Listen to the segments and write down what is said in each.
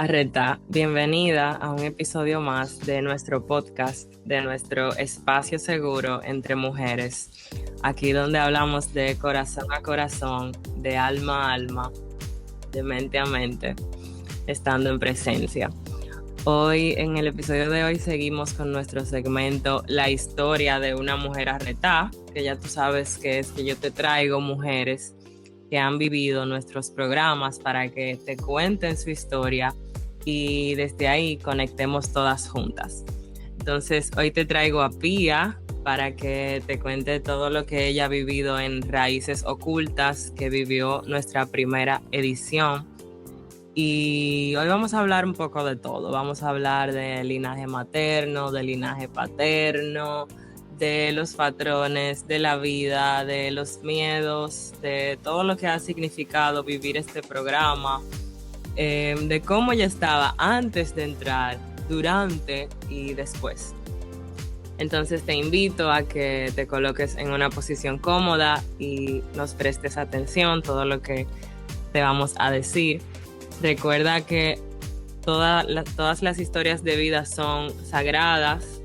Arreta, bienvenida a un episodio más de nuestro podcast, de nuestro espacio seguro entre mujeres, aquí donde hablamos de corazón a corazón, de alma a alma, de mente a mente, estando en presencia. Hoy, en el episodio de hoy, seguimos con nuestro segmento La historia de una mujer arretada, que ya tú sabes que es que yo te traigo mujeres que han vivido nuestros programas para que te cuenten su historia y desde ahí conectemos todas juntas. Entonces, hoy te traigo a Pía para que te cuente todo lo que ella ha vivido en Raíces Ocultas, que vivió nuestra primera edición. Y hoy vamos a hablar un poco de todo. Vamos a hablar de linaje materno, de linaje paterno, de los patrones, de la vida, de los miedos, de todo lo que ha significado vivir este programa, de cómo ella estaba antes de entrar, durante y después. Entonces te invito a que te coloques en una posición cómoda y nos prestes atención a todo lo que te vamos a decir. Recuerda que todas las historias de vida son sagradas,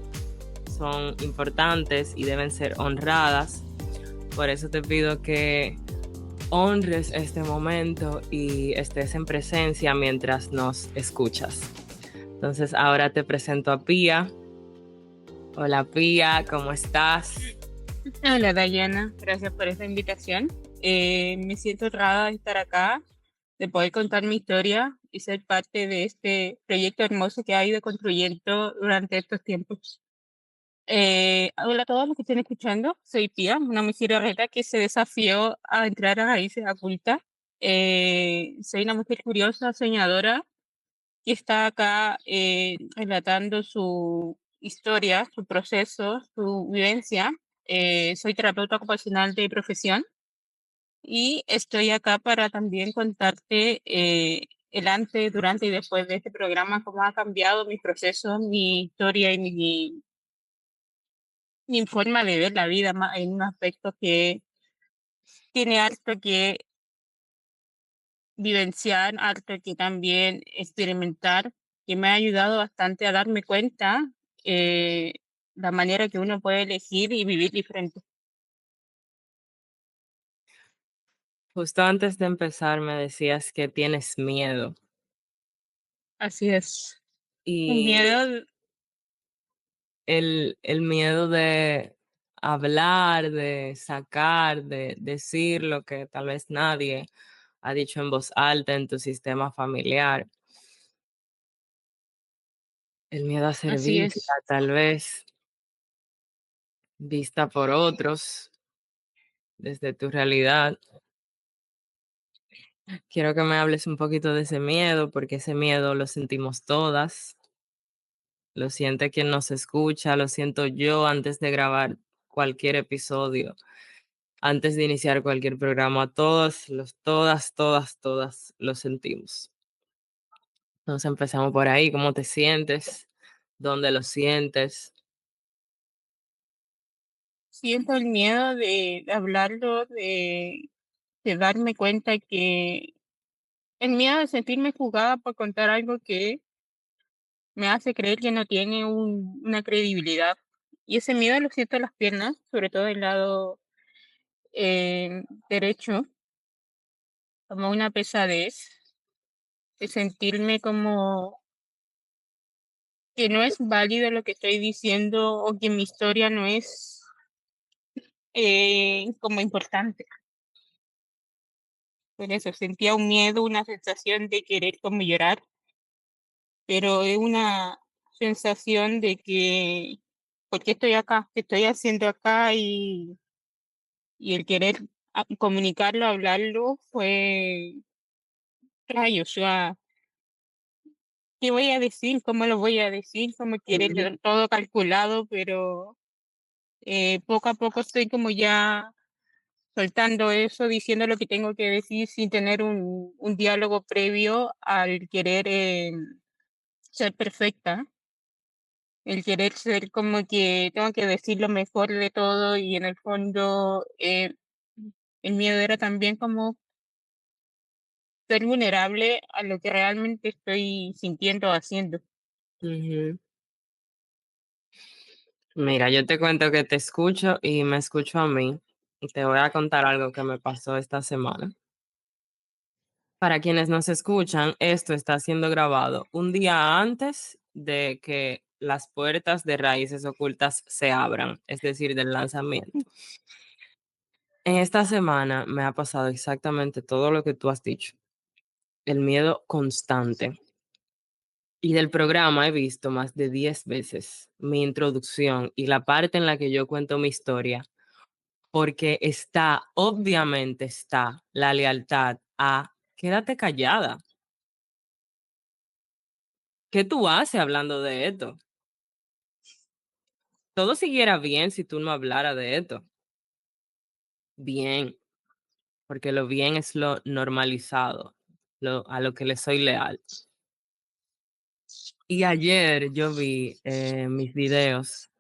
son importantes y deben ser honradas. Por eso te pido que honres este momento y estés en presencia mientras nos escuchas. Entonces ahora te presento a Pía. Hola Pía, ¿cómo estás? Hola Dayana, gracias por esta invitación. Me siento honrada de estar acá, de poder contar mi historia y ser parte de este proyecto hermoso que ha ido construyendo durante estos tiempos. Hola a todos los que estén escuchando, soy Pía, una mujer reta que se desafió a entrar a raíces ocultas. Soy una mujer curiosa, soñadora, que está acá relatando su historia, su proceso, su vivencia. Soy terapeuta ocupacional de profesión y estoy acá para también contarte el antes, durante y después de este programa, cómo ha cambiado mi proceso, mi historia y mi forma de ver la vida en un aspecto que tiene harto que vivenciar, harto que también experimentar, que me ha ayudado bastante a darme cuenta eh, la manera que uno puede elegir y vivir diferente. Justo antes de empezar me decías que tienes miedo Así es. Un y miedo, el miedo de hablar, de sacar, de decir lo que tal vez nadie ha dicho en voz alta en tu sistema familiar. El miedo a ser así vista, es. tal vez vista por otros desde tu realidad. Quiero que me hables un poquito de ese miedo, porque ese miedo lo sentimos todas. Lo siente quien nos escucha, lo siento yo antes de grabar cualquier episodio, antes de iniciar cualquier programa, todas lo sentimos. Entonces empezamos por ahí, ¿cómo te sientes? ¿Dónde lo sientes? Siento el miedo de hablarlo, de darme cuenta que el miedo de sentirme juzgada por contar algo que me hace creer que no tiene una credibilidad. Y ese miedo lo siento en las piernas, sobre todo el lado derecho, como una pesadez, de sentirme como que no es válido lo que estoy diciendo o que mi historia no es como importante. Por eso sentía un miedo, una sensación de querer como llorar, pero es una sensación de que, ¿por qué estoy acá? ¿Qué estoy haciendo acá? Y el querer comunicarlo, hablarlo, fue rayos, o sea, ¿qué voy a decir? ¿Cómo lo voy a decir? ¿Cómo quiere Ujú. tener todo calculado? Pero poco a poco estoy como ya soltando eso, diciendo lo que tengo que decir sin tener un diálogo previo al querer ser perfecta, el querer ser como que tengo que decir lo mejor de todo y en el fondo el miedo era también como ser vulnerable a lo que realmente estoy sintiendo o haciendo. Ujú. Mira, yo te cuento que te escucho y me escucho a mí y te voy a contar algo que me pasó esta semana. Para quienes nos escuchan, esto está siendo grabado un día antes de que las puertas de Raíces Ocultas se abran, es decir, del lanzamiento. En esta semana me ha pasado exactamente todo lo que tú has dicho, el miedo constante. Y del programa he visto más de 10 veces mi introducción y la parte en la que yo cuento mi historia, porque obviamente está la lealtad a quédate callada. ¿Qué tú haces hablando de esto? Todo siguiera bien si tú no hablara de esto. Bien, porque lo bien es lo normalizado, a lo que le soy leal. Y ayer yo vi mis videos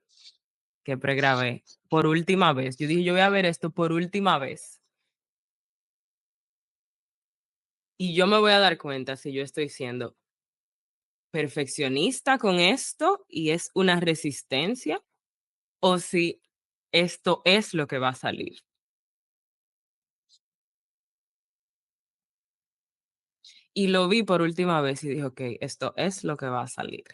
que pregrabé por última vez. Yo dije, yo voy a ver esto por última vez. Y yo me voy a dar cuenta si yo estoy siendo perfeccionista con esto y es una resistencia o si esto es lo que va a salir. Y lo vi por última vez y dije, ok, esto es lo que va a salir.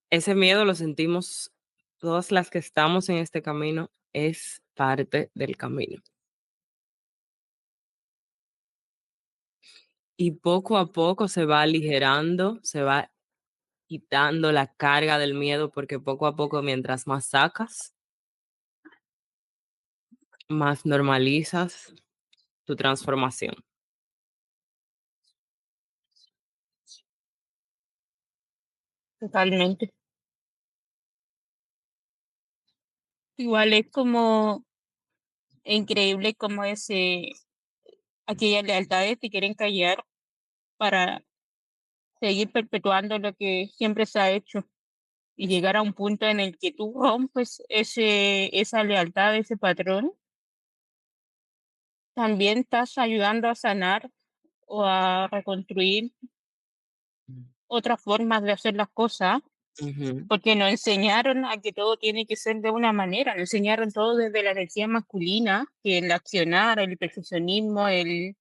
Ese miedo lo sentimos todas las que estamos en este camino, es parte del camino. Y poco a poco se va aligerando, se va quitando la carga del miedo, porque poco a poco, mientras más sacas, más normalizas tu transformación. Totalmente. Igual es como increíble como aquellas lealtades te quieren callar para seguir perpetuando lo que siempre se ha hecho y llegar a un punto en el que tú rompes esa lealtad, ese patrón, también estás ayudando a sanar o a reconstruir otras formas de hacer las cosas, Ujú, porque nos enseñaron a que todo tiene que ser de una manera, nos enseñaron todo desde la energía masculina, que el accionar, el perfeccionismo, el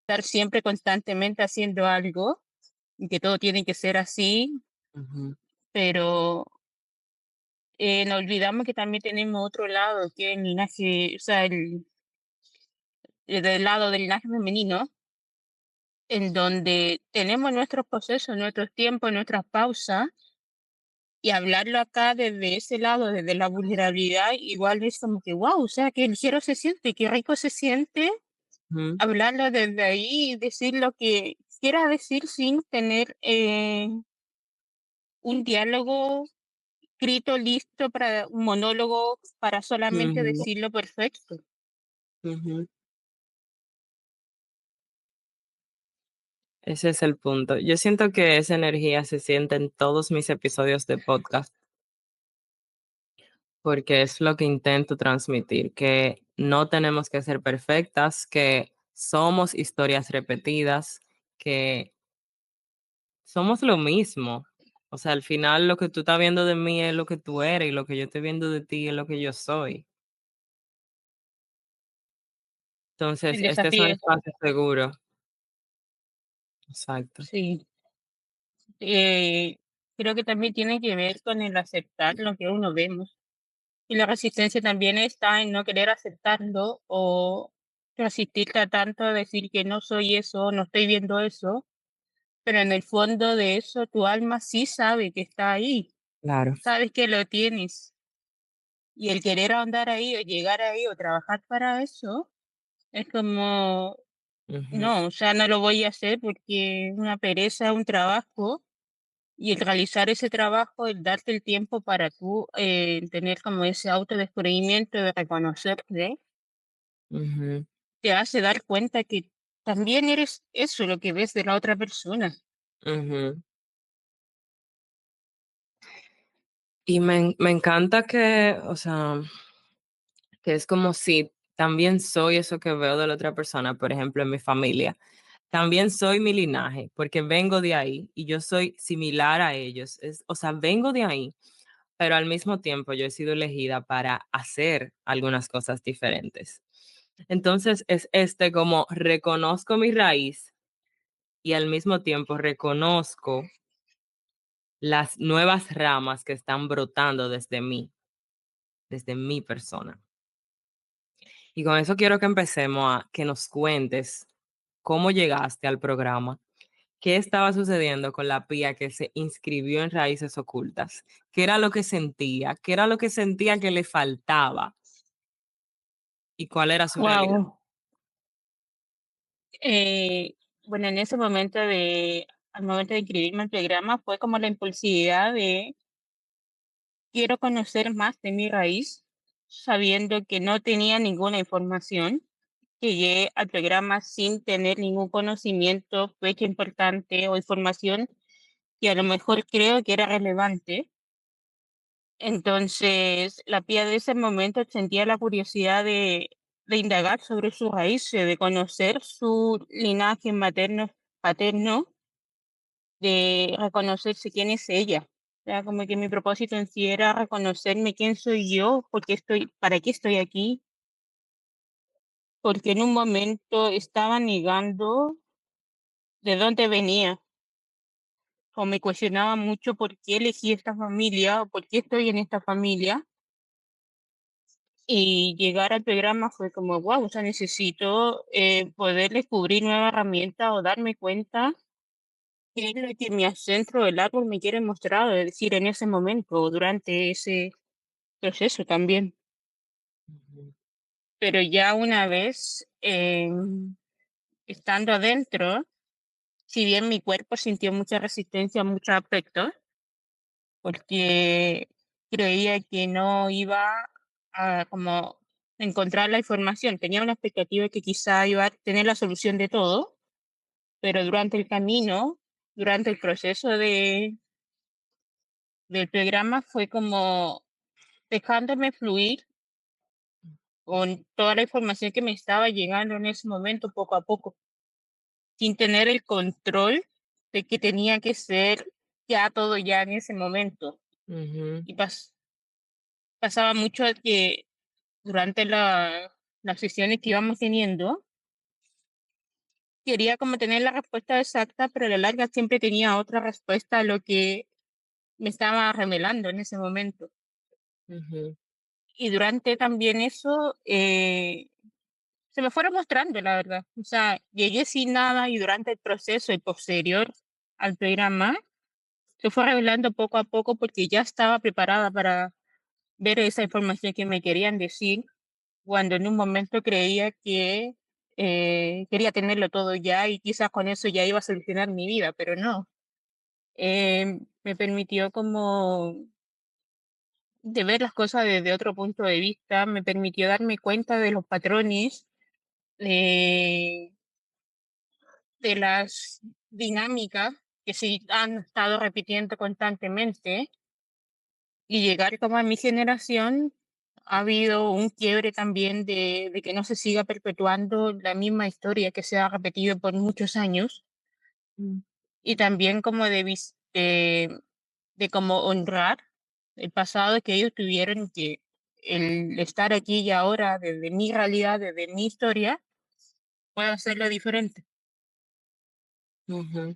estar siempre constantemente haciendo algo, y que todo tiene que ser así, ujú, pero nos olvidamos que también tenemos otro lado, que es el linaje, o sea, el del lado del linaje femenino, en donde tenemos nuestros procesos, nuestros tiempos, nuestras pausas, y hablarlo acá desde ese lado, desde la vulnerabilidad, igual es como que, wow, o sea, qué ligero se siente, qué rico se siente ujú, hablarlo desde ahí y decir lo que quiera decir sin tener un diálogo escrito, listo para un monólogo para solamente ujú, decirlo perfecto. ujú. Ese es el punto. Yo siento que esa energía se siente en todos mis episodios de podcast, porque es lo que intento transmitir, que no tenemos que ser perfectas, que somos historias repetidas, que somos lo mismo. O sea, al final lo que tú estás viendo de mí es lo que tú eres y lo que yo estoy viendo de ti es lo que yo soy. Entonces, El este es un desafío, espacio seguro. Exacto. sí. Eh, Creo que también tiene que ver con el aceptar lo que uno vemos. Y la resistencia también está en no querer aceptarlo o resistirte a tanto a decir que no soy eso, no estoy viendo eso, pero en el fondo de eso tu alma sí sabe que está ahí, Claro. sabes que lo tienes. Y el querer ahondar ahí o llegar ahí o trabajar para eso es como, Ujú, no, o sea, no lo voy a hacer porque es una pereza, un trabajo. Y el realizar ese trabajo, el darte el tiempo para tú tener como ese autodescubrimiento de reconocerte, ujú, te hace dar cuenta que también eres eso, lo que ves de la otra persona. ujú. Y me encanta que, o sea, que es como si también soy eso que veo de la otra persona, por ejemplo, en mi familia. También soy mi linaje, porque vengo de ahí y yo soy similar a ellos. O sea, vengo de ahí, pero al mismo tiempo yo he sido elegida para hacer algunas cosas diferentes. Entonces es como reconozco mi raíz y al mismo tiempo reconozco las nuevas ramas que están brotando desde mi persona. Y con eso quiero que empecemos a que nos cuentes cómo llegaste al programa, qué estaba sucediendo con la Pía que se inscribió en Raíces Ocultas, qué era lo que sentía, qué era lo que sentía que le faltaba y cuál era su realidad. Wow. Bueno, en ese momento al momento de inscribirme al programa fue como la impulsividad de quiero conocer más de mi raíz, sabiendo que no tenía ninguna información. Llegué al programa sin tener ningún conocimiento, fecha importante o información que a lo mejor creo que era relevante. Entonces, la Pía de ese momento sentía la curiosidad de indagar sobre sus raíces, de conocer su linaje materno, paterno, de reconocerse quién es ella. O sea, como que mi propósito en sí era reconocerme quién soy yo, por qué estoy, para qué estoy aquí, porque en un momento estaba negando de dónde venía, o me cuestionaba mucho por qué elegí esta familia, o por qué estoy en esta familia. Y llegar al programa fue como, wow, o sea, necesito poder descubrir nueva herramienta o darme cuenta qué es lo que mi centro del árbol me quiere mostrar, es decir, en ese momento o durante ese proceso también. Ujú, Pero ya una vez estando adentro, si bien mi cuerpo sintió mucha resistencia a muchos aspectos, porque creía que no iba a como encontrar la información. Tenía una expectativa de que quizá iba a tener la solución de todo, pero durante el camino, durante el proceso del programa, fue como dejándome fluir con toda la información que me estaba llegando en ese momento, poco a poco, sin tener el control de que tenía que ser ya todo ya en ese momento. ujú, Y pasaba mucho que durante las sesiones que íbamos teniendo, quería como tener la respuesta exacta, pero a la larga siempre tenía otra respuesta a lo que me estaba revelando en ese momento. ujú, Y durante también eso, se me fueron mostrando, la verdad. O sea, llegué sin nada y durante el proceso y posterior al programa, se fue revelando poco a poco porque ya estaba preparada para ver esa información que me querían decir cuando en un momento creía que quería tenerlo todo ya y quizás con eso ya iba a solucionar mi vida, pero no. Me permitió como de ver las cosas desde otro punto de vista, me permitió darme cuenta de los patrones, de, de las dinámicas que se han estado repitiendo constantemente y llegar como a mi generación. Ha habido un quiebre también de que no se siga perpetuando la misma historia que se ha repetido por muchos años mm, y también como de como honrar el pasado que ellos tuvieron, que el estar aquí y ahora desde mi realidad, desde mi historia, puede hacerlo diferente. ujú.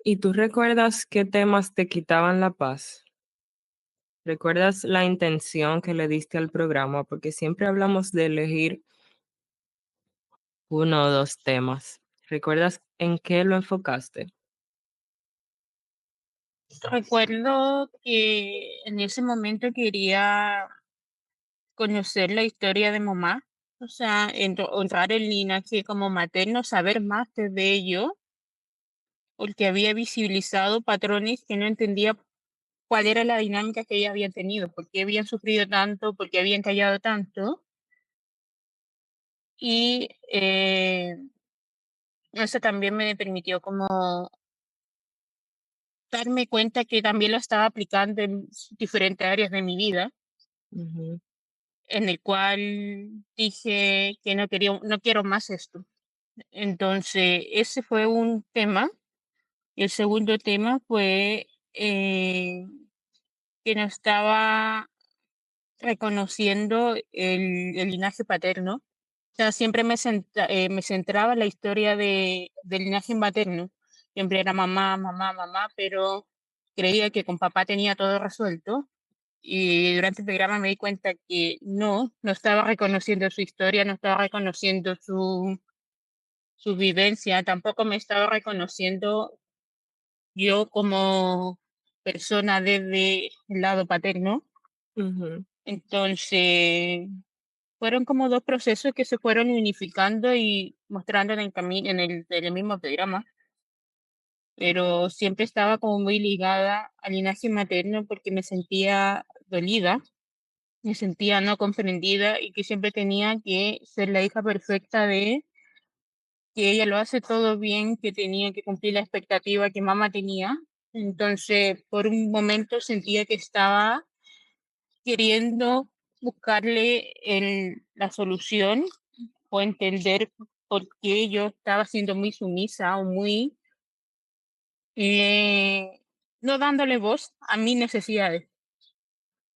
¿Y tú recuerdas qué temas te quitaban la paz? ¿Recuerdas la intención que le diste al programa? Porque siempre hablamos de elegir uno o dos temas. ¿Recuerdas en qué lo enfocaste? Recuerdo que en ese momento quería conocer la historia de mamá, o sea, honrar el linaje como materno, saber más de ello, porque había visibilizado patrones que no entendía cuál era la dinámica que ella había tenido, por qué habían sufrido tanto, por qué habían callado tanto, y eso también me permitió como darme cuenta que también lo estaba aplicando en diferentes áreas de mi vida. Ujú, en el cual dije que no quiero más esto. Entonces, ese fue un tema. Y el segundo tema fue que no estaba reconociendo el linaje paterno. O sea, siempre me centraba en la historia del linaje materno. Siempre era mamá, mamá, mamá, pero creía que con papá tenía todo resuelto. Y durante el programa me di cuenta que no estaba reconociendo su historia, no estaba reconociendo su vivencia, tampoco me estaba reconociendo yo como persona desde el lado paterno. Ujú, Entonces, fueron como dos procesos que se fueron unificando y mostrando en el camino, en el mismo programa, pero siempre estaba como muy ligada al linaje materno porque me sentía dolida, me sentía no comprendida y que siempre tenía que ser la hija perfecta de que ella lo hace todo bien, que tenía que cumplir la expectativa que mamá tenía. Entonces, por un momento sentía que estaba queriendo buscarle la solución o entender por qué yo estaba siendo muy sumisa o muy eh, no dándole voz a mis necesidades.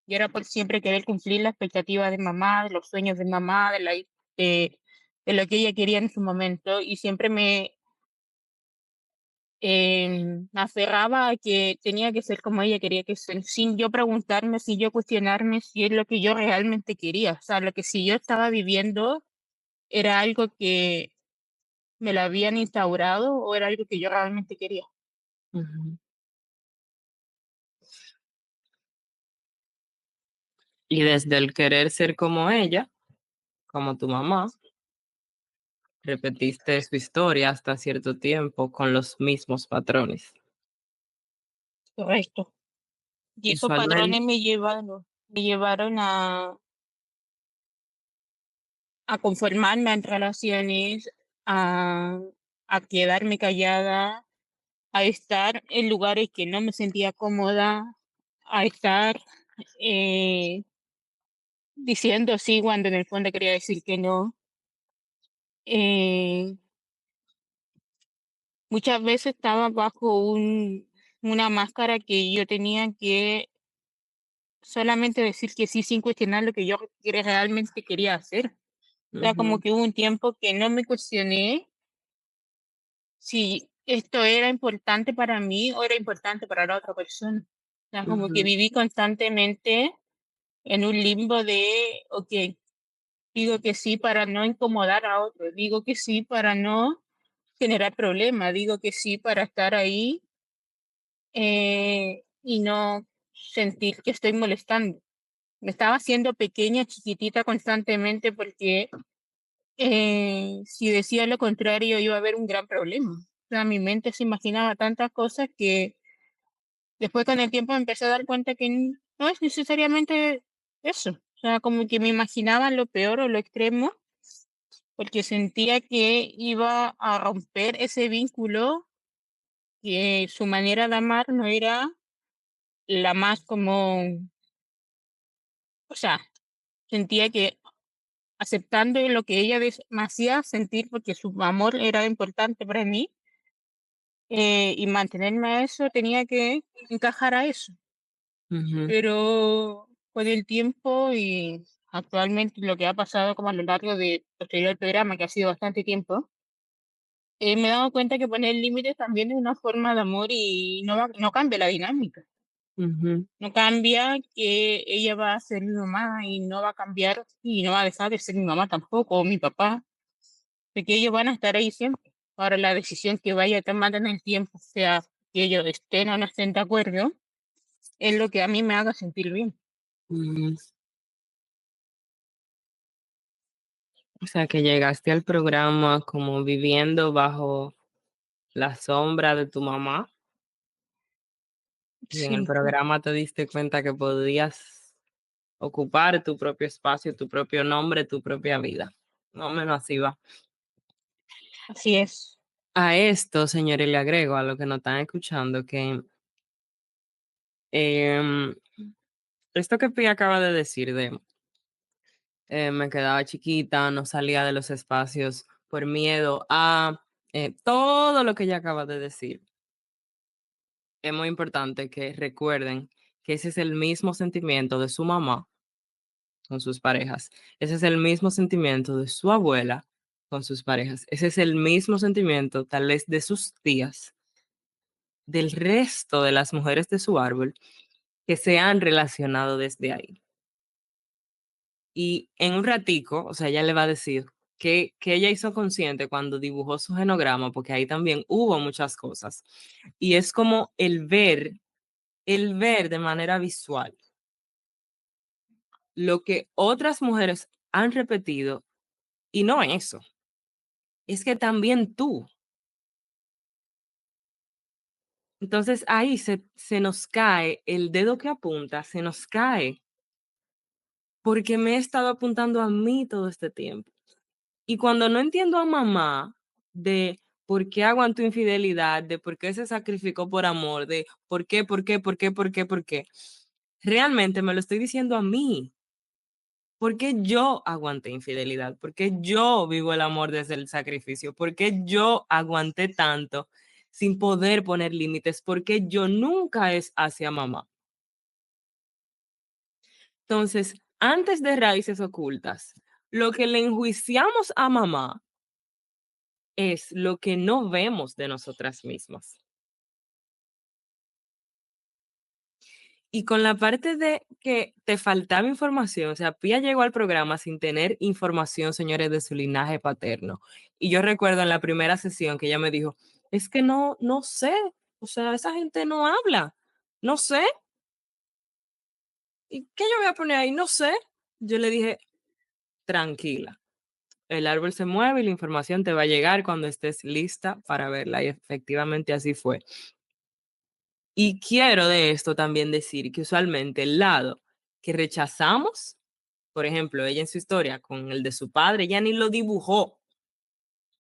Y era por siempre querer cumplir la expectativa de mamá, de los sueños de mamá, de, de lo que ella quería en su momento. Y siempre me aferraba a que tenía que ser como ella quería que ser, sin yo preguntarme, sin yo cuestionarme si es lo que yo realmente quería. O sea, lo que si yo estaba viviendo era algo que me lo habían instaurado o era algo que yo realmente quería. ujú. Y desde el querer ser como ella, como tu mamá, repetiste su historia hasta cierto tiempo con los mismos patrones. Correcto. Y esos patrones Usualmente, me llevaron a conformarme en relaciones, a, a quedarme callada, a estar en lugares que no me sentía cómoda, a estar eh, diciendo sí cuando en el fondo quería decir que no. Eh, Muchas veces estaba bajo una máscara que yo tenía que solamente decir que sí sin cuestionar lo que yo realmente quería hacer. O sea, como ujú, que hubo un tiempo que no me cuestioné si esto era importante para mí o era importante para la otra persona. O sea, como que ujú, viví constantemente en un limbo de, ok, digo que sí para no incomodar a otros, digo que sí para no generar problemas, digo que sí para estar ahí y no sentir que estoy molestando. Me estaba haciendo pequeña, chiquitita constantemente porque si decía lo contrario iba a haber un gran problema. O sea, mi mente se imaginaba tantas cosas que después con el tiempo me empecé a dar cuenta que no es necesariamente eso. O sea, como que me imaginaba lo peor o lo extremo porque sentía que iba a romper ese vínculo, que su manera de amar no era la más como, o sea, sentía que aceptando lo que ella me hacía sentir porque su amor era importante para mí y mantenerme a eso, tenía que encajar a eso. ujú, Pero con el tiempo y actualmente lo que ha pasado como a lo largo de posterior al programa, que ha sido bastante tiempo, me he dado cuenta que poner límites también es una forma de amor y no cambia la dinámica. ujú, No cambia que ella va a ser mi mamá y no va a cambiar y no va a dejar de ser mi mamá tampoco, o mi papá, de que ellos van a estar ahí siempre. Ahora la decisión que vaya tomando en el tiempo, sea que ellos estén o no estén de acuerdo, es lo que a mí me haga sentir bien. ujú. O sea, que llegaste al programa como viviendo bajo la sombra de tu mamá y en el Sí, programa te diste cuenta que podías ocupar tu propio espacio, tu propio nombre, tu propia vida. No menos así va. así es. A esto, señores, le agrego a lo que nos están escuchando que em, esto que Pi acaba de decir de me quedaba chiquita, no salía de los espacios por miedo a todo lo que ella acaba de decir. Es muy importante que recuerden que ese es el mismo sentimiento de su mamá con sus parejas. Ese es el mismo sentimiento de su abuela con sus parejas. Ese es el mismo sentimiento tal vez de sus tías, del resto de las mujeres de su árbol que se han relacionado desde ahí. Y en un ratico, o sea, ella le va a decir que ella hizo consciente cuando dibujó su genograma, porque ahí también hubo muchas cosas. Y es como el ver de manera visual lo que otras mujeres han repetido, y no eso, es que también tú. Entonces ahí se nos cae el dedo que apunta, se nos cae, porque me he estado apuntando a mí todo este tiempo. Y cuando no entiendo a mamá de por qué aguantó infidelidad, de por qué se sacrificó por amor, de por qué, realmente me lo estoy diciendo a mí. ¿Por qué yo aguanté infidelidad? ¿Por qué yo vivo el amor desde el sacrificio? ¿Por qué yo aguanté tanto sin poder poner límites? ¿Por qué yo nunca es hacia mamá? Entonces, antes de raíces ocultas, lo que le enjuiciamos a mamá es lo que no vemos de nosotras mismas. Y con la parte de que te faltaba información, o sea, Pía llegó al programa sin tener información, señores, de su linaje paterno. Y yo recuerdo en la primera sesión que ella me dijo, es que no sé, o sea, esa gente no habla, no sé. ¿Y qué yo voy a poner ahí? No sé. Yo le dije, tranquila, el árbol se mueve y la información te va a llegar cuando estés lista para verla. Y efectivamente así fue. Y quiero de esto también decir que usualmente el lado que rechazamos, por ejemplo, ella en su historia con el de su padre, ella ni lo dibujó. O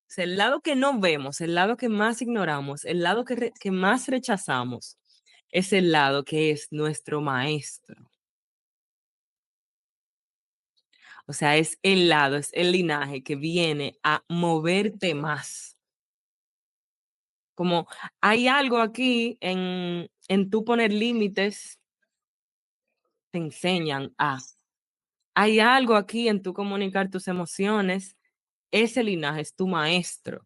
sea, el lado que no vemos, el lado que más ignoramos, el lado que más rechazamos, es el lado que es nuestro maestro. O sea, es el lado, es el linaje que viene a moverte más. Como hay algo aquí en tú poner límites, te enseñan a. Hay algo aquí en tú comunicar tus emociones. Ese linaje es tu maestro,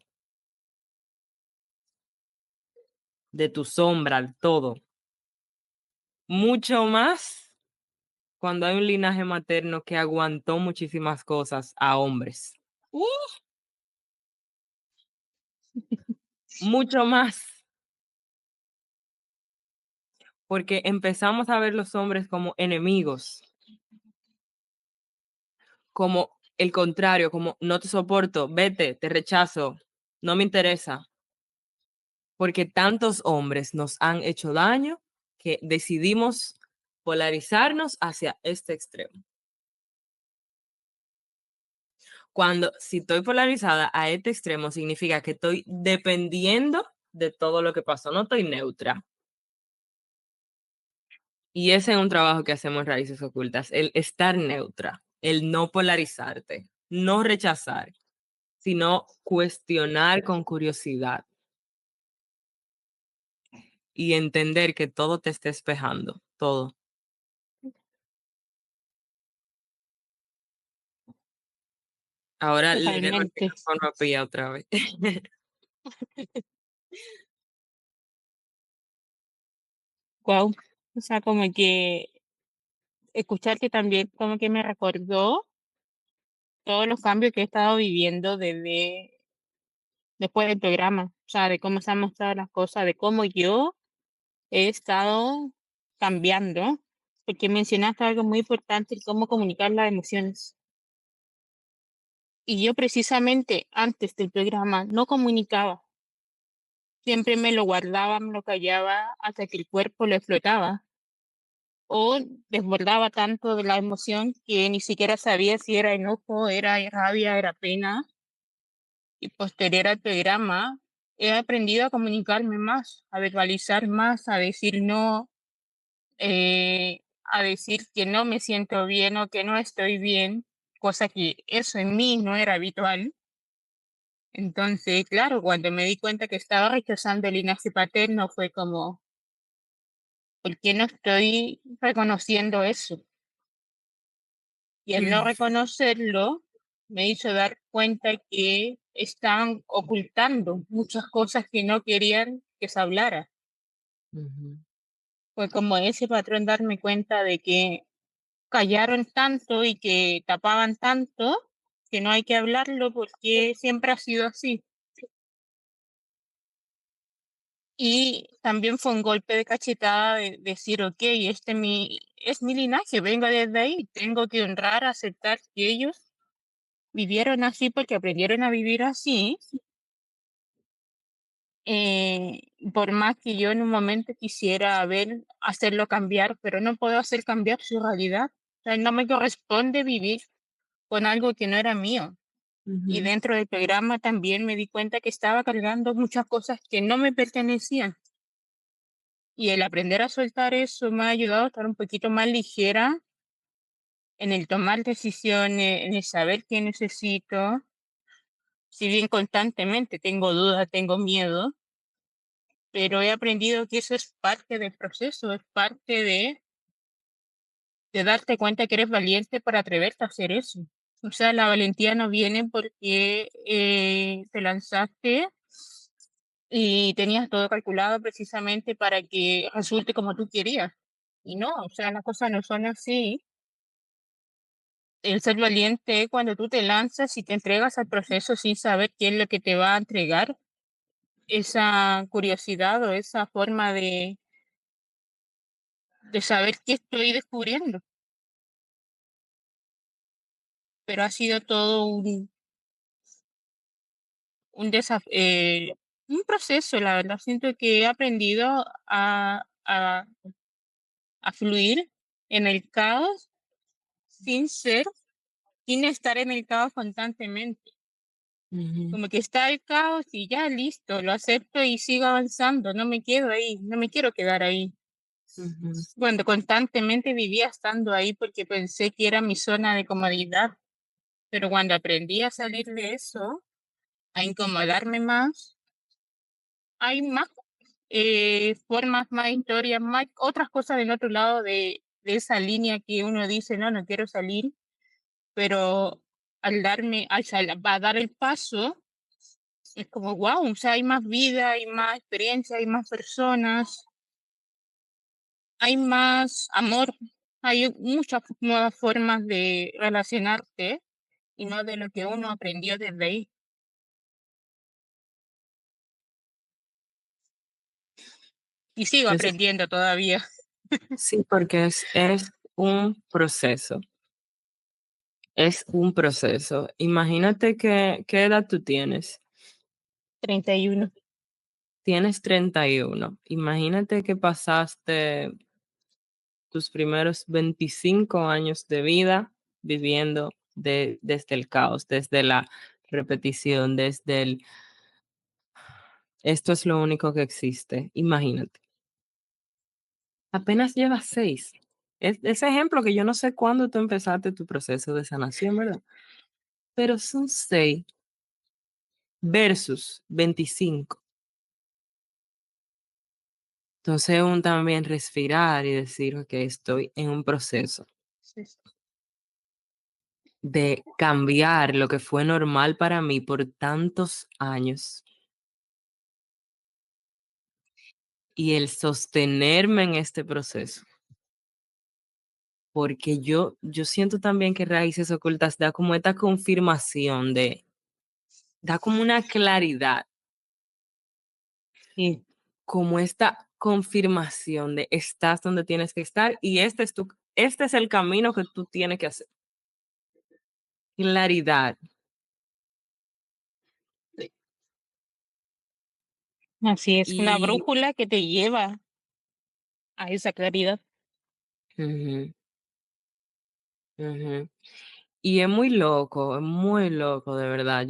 de tu sombra, todo. Mucho más cuando hay un linaje materno que aguantó muchísimas cosas a hombres. ¡Uh! Mucho más, porque empezamos a ver los hombres como enemigos, como el contrario, como no te soporto, vete, te rechazo, no me interesa. Porque tantos hombres nos han hecho daño que decidimos polarizarnos hacia este extremo. Cuando si estoy polarizada a este extremo significa que estoy dependiendo de todo lo que pasó, no estoy neutra. Y ese es un trabajo que hacemos en Raíces Ocultas, el estar neutra, el no polarizarte, no rechazar, sino cuestionar con curiosidad y entender que todo te está espejando, todo. Ahora le dejo el Totalmente. micrófono a Pía otra vez. Wow. O sea, como que escucharte también como que me recordó todos los cambios que he estado viviendo desde después del programa. O sea, de cómo se han mostrado las cosas, de cómo yo he estado cambiando, porque mencionaste algo muy importante, el cómo comunicar las emociones. Y yo precisamente antes del programa no comunicaba, siempre me lo guardaba, me lo callaba hasta que el cuerpo lo explotaba o desbordaba tanto de la emoción que ni siquiera sabía si era enojo, era rabia, era pena. Y posterior al programa he aprendido a comunicarme más, a verbalizar más, a decir no, a decir que no me siento bien o que no estoy bien cosa que eso en mí no era habitual. Entonces, claro, cuando me di cuenta que estaba rechazando el linaje paterno, fue como, ¿por qué no estoy reconociendo eso? Y el no reconocerlo me hizo dar cuenta que estaban ocultando muchas cosas que no querían que se hablara. Ujú, Fue como ese patrón darme cuenta de que callaron tanto y que tapaban tanto que no hay que hablarlo porque siempre ha sido así. Y también fue un golpe de cachetada de decir, ok, es mi linaje, vengo desde ahí, tengo que honrar, aceptar que ellos vivieron así porque aprendieron a vivir así, por más que yo en un momento quisiera ver, hacerlo cambiar, pero no puedo hacer cambiar su realidad. O sea, no me corresponde vivir con algo que no era mío. Y ujú, dentro del programa también me di cuenta que estaba cargando muchas cosas que no me pertenecían. Y el aprender a soltar eso me ha ayudado a estar un poquito más ligera en el tomar decisiones, en el saber qué necesito. Si bien constantemente tengo dudas, tengo miedo, pero he aprendido que eso es parte del proceso, es parte de darte cuenta que eres valiente para atreverte a hacer eso. O sea, la valentía no viene porque te lanzaste y tenías todo calculado precisamente para que resulte como tú querías. Y no, o sea, las cosas no son así. El ser valiente es cuando tú te lanzas y te entregas al proceso sin saber qué es lo que te va a entregar esa curiosidad o esa forma de saber qué estoy descubriendo. Pero ha sido todo un, un proceso, la verdad. Siento que he aprendido a fluir en el caos sin ser, sin estar en el caos constantemente. ujú, Como que está el caos y ya listo, lo acepto y sigo avanzando, no me quedo ahí, no me quiero quedar ahí. ujú. Cuando constantemente vivía estando ahí porque pensé que era mi zona de comodidad, pero cuando aprendí a salir de eso, a incomodarme más, hay más formas, más historias, más otras cosas del otro lado de esa línea que uno dice, no, no quiero salir, pero va a dar el paso, es como, wow, o sea, hay más vida, hay más experiencia, hay más personas, hay más amor, hay muchas nuevas formas de relacionarte y no de lo que uno aprendió desde ahí. Y sigo Eso- aprendiendo todavía. sí, porque es un proceso, es un proceso. Imagínate qué edad tú tienes. 31. Tienes 31. Imagínate que pasaste tus primeros 25 años de vida viviendo desde el caos, desde la repetición, desde el esto es lo único que existe. Imagínate. Apenas llevas 6. Ese ejemplo que yo no sé cuándo tú empezaste tu proceso de sanación, ¿verdad? Pero son 6 versus 25. Entonces, un también respirar y decir, ok, estoy en un proceso Sí, sí. de cambiar lo que fue normal para mí por tantos años y el sostenerme en este proceso. Porque yo siento también que Raíces Ocultas da como esta confirmación da como una claridad, Sí. como esta confirmación de estás donde tienes que estar y este es el camino que tú tienes que hacer. Claridad. Así es, una Y, brújula que te lleva a esa claridad. ujú, ujú. Y es muy loco, de verdad.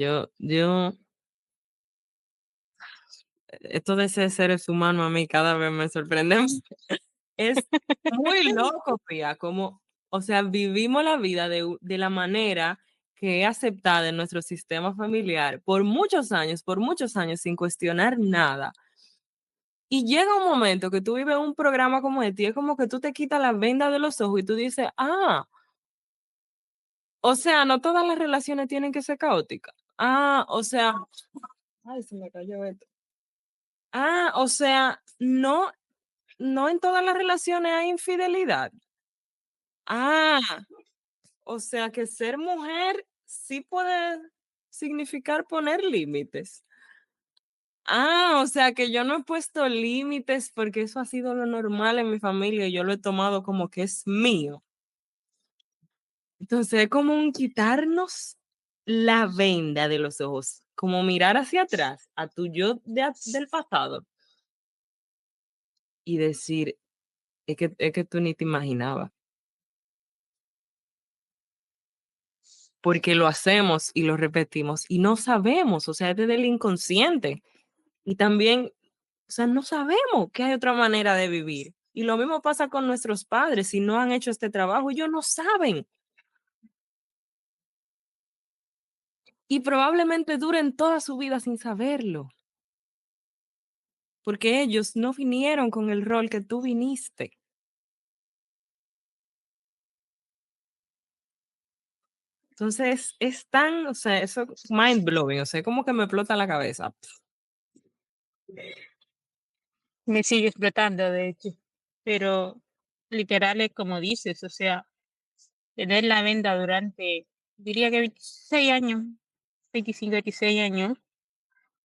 Esto de ser seres humanos a mí cada vez me sorprende. Es muy loco, Pia, como O sea, vivimos la vida de la manera que es aceptada en nuestro sistema familiar por muchos años sin cuestionar nada. Y llega un momento que tú vives un programa como este y es como que tú te quitas la venda de los ojos y tú dices, o sea, no todas las relaciones tienen que ser caóticas. O sea, ay, se me cayó esto. O sea, no, no en todas las relaciones hay infidelidad. Ah, o sea que ser mujer sí puede significar poner límites. O sea que yo no he puesto límites porque eso ha sido lo normal en mi familia y yo lo he tomado como que es mío. Entonces es como un quitarnos la venda de los ojos, como mirar hacia atrás a tu yo del pasado y decir, es que tú ni te imaginabas. Porque lo hacemos y lo repetimos y no sabemos, o sea, es desde el inconsciente. Y también, o sea, no sabemos que hay otra manera de vivir. Y lo mismo pasa con nuestros padres, si no han hecho este trabajo, ellos no saben. Y probablemente duren toda su vida sin saberlo, porque ellos no vinieron con el rol que tú viniste. Entonces, es tan, o sea, eso mind blowing, o sea, como que me explota la cabeza. Me sigue explotando, de hecho. Pero literal es como dices, o sea, tener la venda durante, diría que 26 años, 25, 26 años,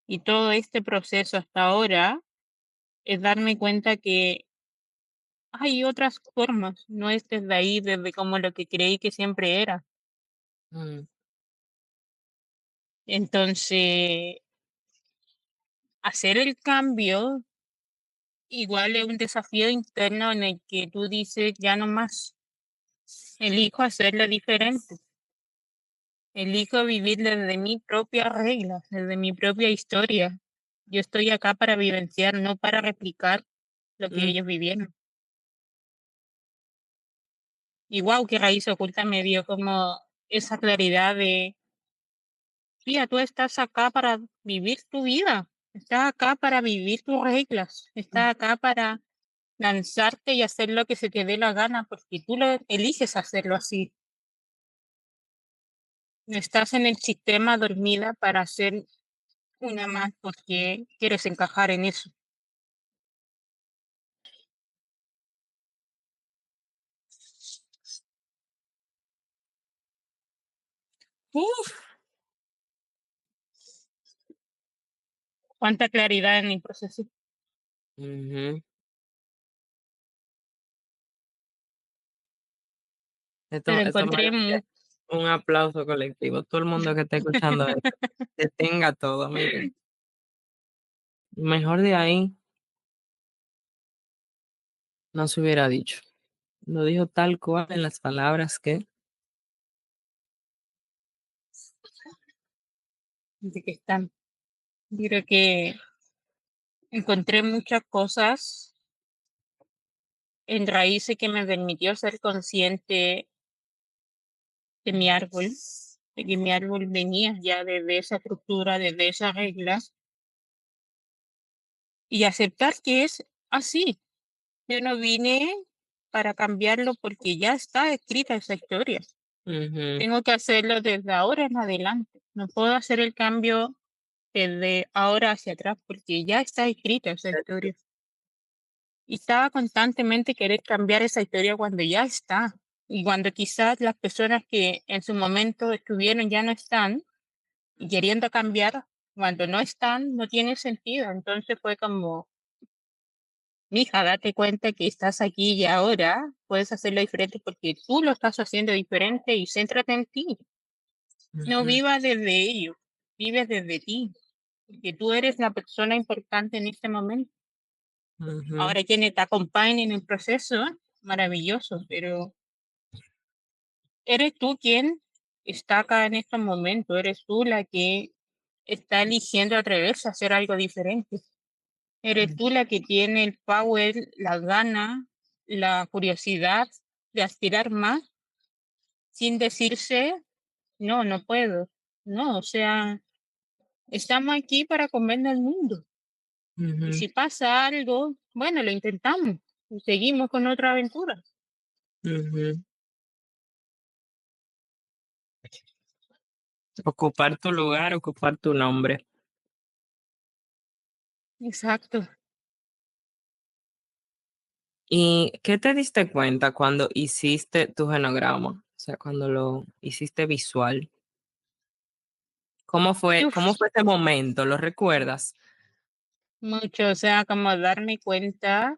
y todo este proceso hasta ahora es darme cuenta que hay otras formas, no es desde ahí, desde como lo que creí que siempre era. Mm, Entonces, hacer el cambio igual es un desafío interno en el que tú dices, ya no más, elijo hacerlo diferente, elijo vivir desde mi propia regla, desde mi propia historia. Yo estoy acá para vivenciar, no para replicar lo que mm, ellos vivieron. Y wow, que Raíz Oculta me dio como esa claridad de, tía, tú estás acá para vivir tu vida, estás acá para vivir tus reglas, mm, estás acá para lanzarte y hacer lo que se te dé la gana, porque tú lo eliges hacerlo así. No estás en el sistema dormida para ser una más porque quieres encajar en eso. uf, Cuánta claridad en el proceso. ujú. Pero Esto encontré merece un aplauso colectivo. Todo el mundo que esté escuchando esto, que tenga todo, miren. Mejor de ahí no se hubiera dicho. Lo dijo tal cual en las palabras que. de que están. Yo creo que encontré muchas cosas en raíces que me permitió ser consciente de mi árbol, de que mi árbol venía ya desde esa estructura, desde esas reglas, y aceptar que es así. Yo no vine para cambiarlo porque ya está escrita esa historia. Ujú, Tengo que hacerlo desde ahora en adelante. No puedo hacer el cambio desde ahora hacia atrás porque ya está escrita esa historia. Y estaba constantemente querer cambiar esa historia cuando ya está. Y cuando quizás las personas que en su momento estuvieron ya no están, y queriendo cambiar, cuando no están, no tiene sentido. Entonces fue como, mija, date cuenta que estás aquí y ahora puedes hacerlo diferente porque tú lo estás haciendo diferente y céntrate en ti. No ujú, vivas desde ellos, vives desde ti, porque tú eres la persona importante en este momento. ujú, Ahora quienes te acompañen en el proceso, maravilloso, pero eres tú quien está acá en este momento, eres tú la que está eligiendo atreverse a hacer algo diferente. Eres tú la que tiene el power, la gana, la curiosidad de aspirar más sin decirse, no, no puedo. No, o sea, estamos aquí para comernos el mundo. Y Ujú, si pasa algo, bueno, lo intentamos y seguimos con otra aventura. ujú. Ocupar tu lugar, ocupar tu nombre. Exacto. ¿Y qué te diste cuenta cuando hiciste tu genograma? O sea, cuando lo hiciste visual. Uf, cómo fue ese momento? ¿Lo recuerdas? mucho, o sea, como darme cuenta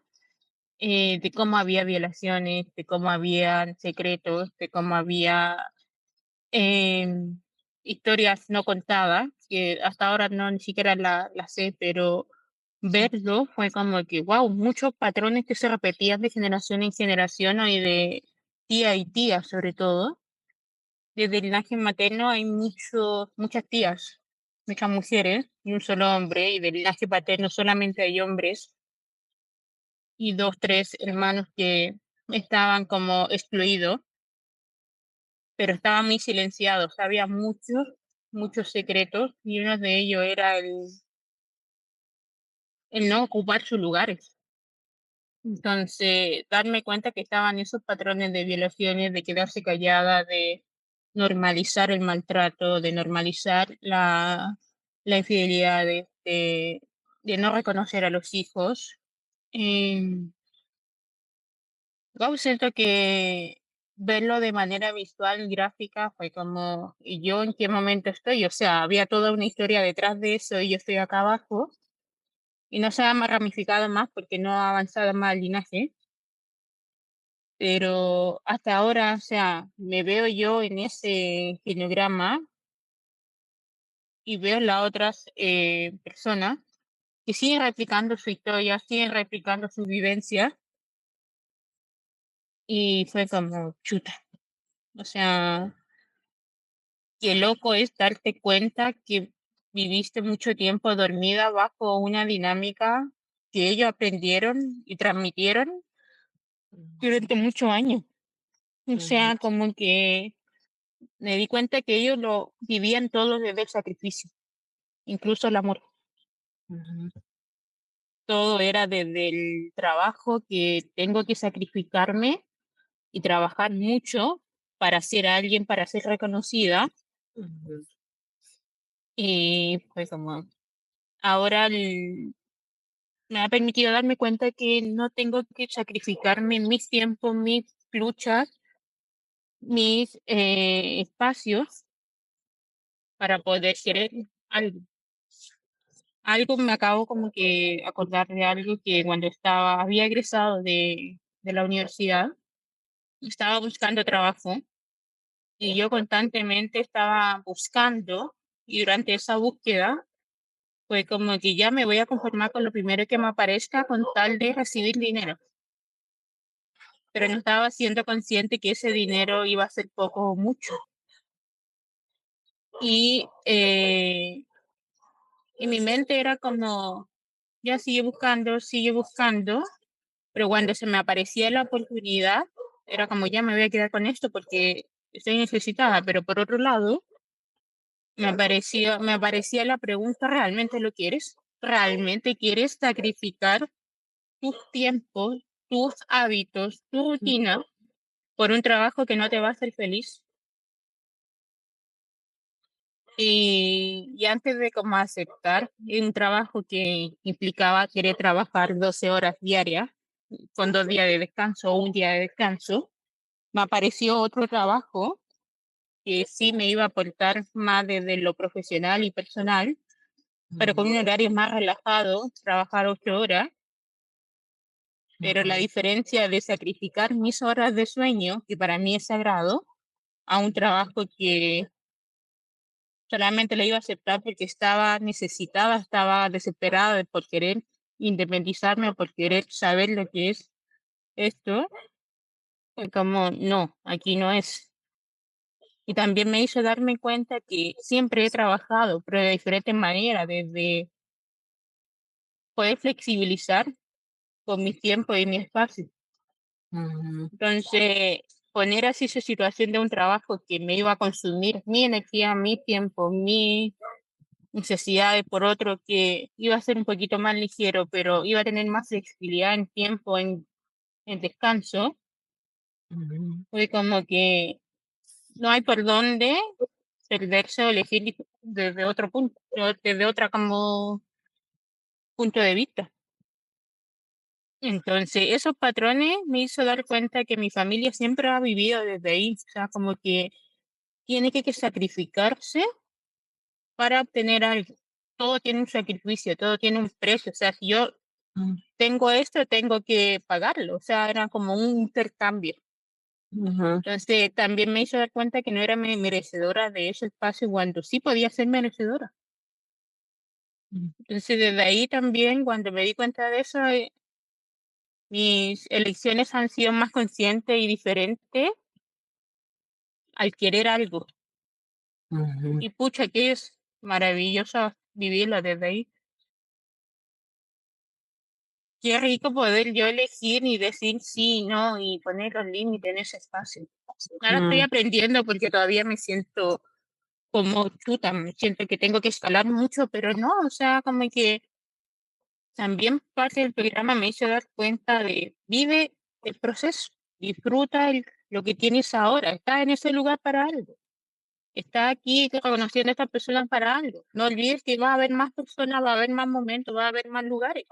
de cómo había violaciones, de cómo había secretos, de cómo había em, historias no contadas, que hasta ahora no ni siquiera la sé, pero verlo fue como que, wow, muchos patrones que se repetían de generación en generación y de tía y tía sobre todo. Desde el linaje materno hay muchas tías, muchas mujeres y un solo hombre, y del linaje paterno solamente hay hombres y dos, tres hermanos que estaban como excluidos, pero estaban muy silenciados. Había muchos secretos y uno de ellos era el no ocupar sus lugares. Entonces, darme cuenta que estaban esos patrones de violaciones, de quedarse callada, de normalizar el maltrato, de normalizar la infidelidad, de no reconocer a los hijos. Wow, siento que verlo de manera visual, gráfica, fue como, ¿y yo en qué momento estoy? O sea, había toda una historia detrás de eso y yo estoy acá abajo y no se ha ramificado más porque no ha avanzado más el linaje, pero hasta ahora, o sea, me veo yo en ese genograma y veo las otras personas que siguen replicando su historia, siguen replicando su vivencia y fue como chuta. O sea, qué loco es darte cuenta que viviste mucho tiempo dormida bajo una dinámica que ellos aprendieron y transmitieron durante muchos años. O Ujú, sea, como que me di cuenta que ellos lo vivían todo desde el sacrificio, incluso el amor. ujú, Todo era desde el trabajo que tengo que sacrificarme y trabajar mucho para ser alguien, para ser reconocida. ujú, Y pues como ahora me ha permitido darme cuenta que no tengo que sacrificarme mis tiempos, mis luchas, mis espacios para poder querer algo. Algo me acabo como que acordar de algo que cuando había egresado de la universidad, estaba buscando trabajo y yo constantemente estaba buscando y durante esa búsqueda fue como que ya me voy a conformar con lo primero que me aparezca con tal de recibir dinero, pero no estaba siendo consciente que ese dinero iba a ser poco o mucho. Y en mi mente era como, ya sigue buscando, pero cuando se me aparecía la oportunidad, era como, ya me voy a quedar con esto porque estoy necesitada, pero por otro lado, me aparecía la pregunta, ¿realmente lo quieres? ¿Realmente quieres sacrificar tus tiempos, tus hábitos, tu rutina por un trabajo que no te va a hacer feliz? Y antes de como aceptar un trabajo que implicaba querer trabajar 12 horas diarias, con 2 días de descanso o un día de descanso, me apareció otro trabajo que sí me iba a aportar más desde lo profesional y personal, pero con un horario más relajado, trabajar 8 horas, pero la ujú, diferencia de sacrificar mis horas de sueño, que para mí es sagrado, a un trabajo que solamente la iba a aceptar porque estaba necesitada, estaba desesperada por querer independizarme o por querer saber lo que es esto, fue como, no, aquí no es. Y también me hizo darme cuenta que siempre he trabajado, pero de diferentes maneras, desde poder flexibilizar con mi tiempo y mi espacio. ujú, Entonces, poner así esa situación de un trabajo que me iba a consumir mi energía, mi tiempo, mi necesidades por otro que iba a ser un poquito más ligero, pero iba a tener más flexibilidad en tiempo, en descanso, Ujú. fue como que no hay por dónde perderse o elegir desde otro punto, desde otra como punto de vista. Entonces, esos patrones me hizo dar cuenta que mi familia siempre ha vivido desde ahí, o sea, como que tiene que sacrificarse para obtener algo. Todo tiene un sacrificio, todo tiene un precio. O sea, si yo tengo esto, tengo que pagarlo. O sea, era como un intercambio. Ujú. Entonces, también me hizo dar cuenta que no era merecedora de ese espacio cuando sí podía ser merecedora. Entonces, desde ahí también, cuando me di cuenta de eso, mis elecciones han sido más conscientes y diferentes al querer algo. Ujú. Y pucha, que es maravilloso vivirlo desde ahí. Qué rico poder yo elegir y decir sí, no, y poner los límites en ese espacio. Ahora estoy Mm, aprendiendo porque todavía me siento como chuta, me siento que tengo que escalar mucho, pero no, o sea, como que también parte del programa me hizo dar cuenta de vive el proceso, disfruta lo que tienes ahora, estás en ese lugar para algo, estás aquí reconociendo a estas personas para algo. No olvides que va a haber más personas, va a haber más momentos, va a haber más lugares.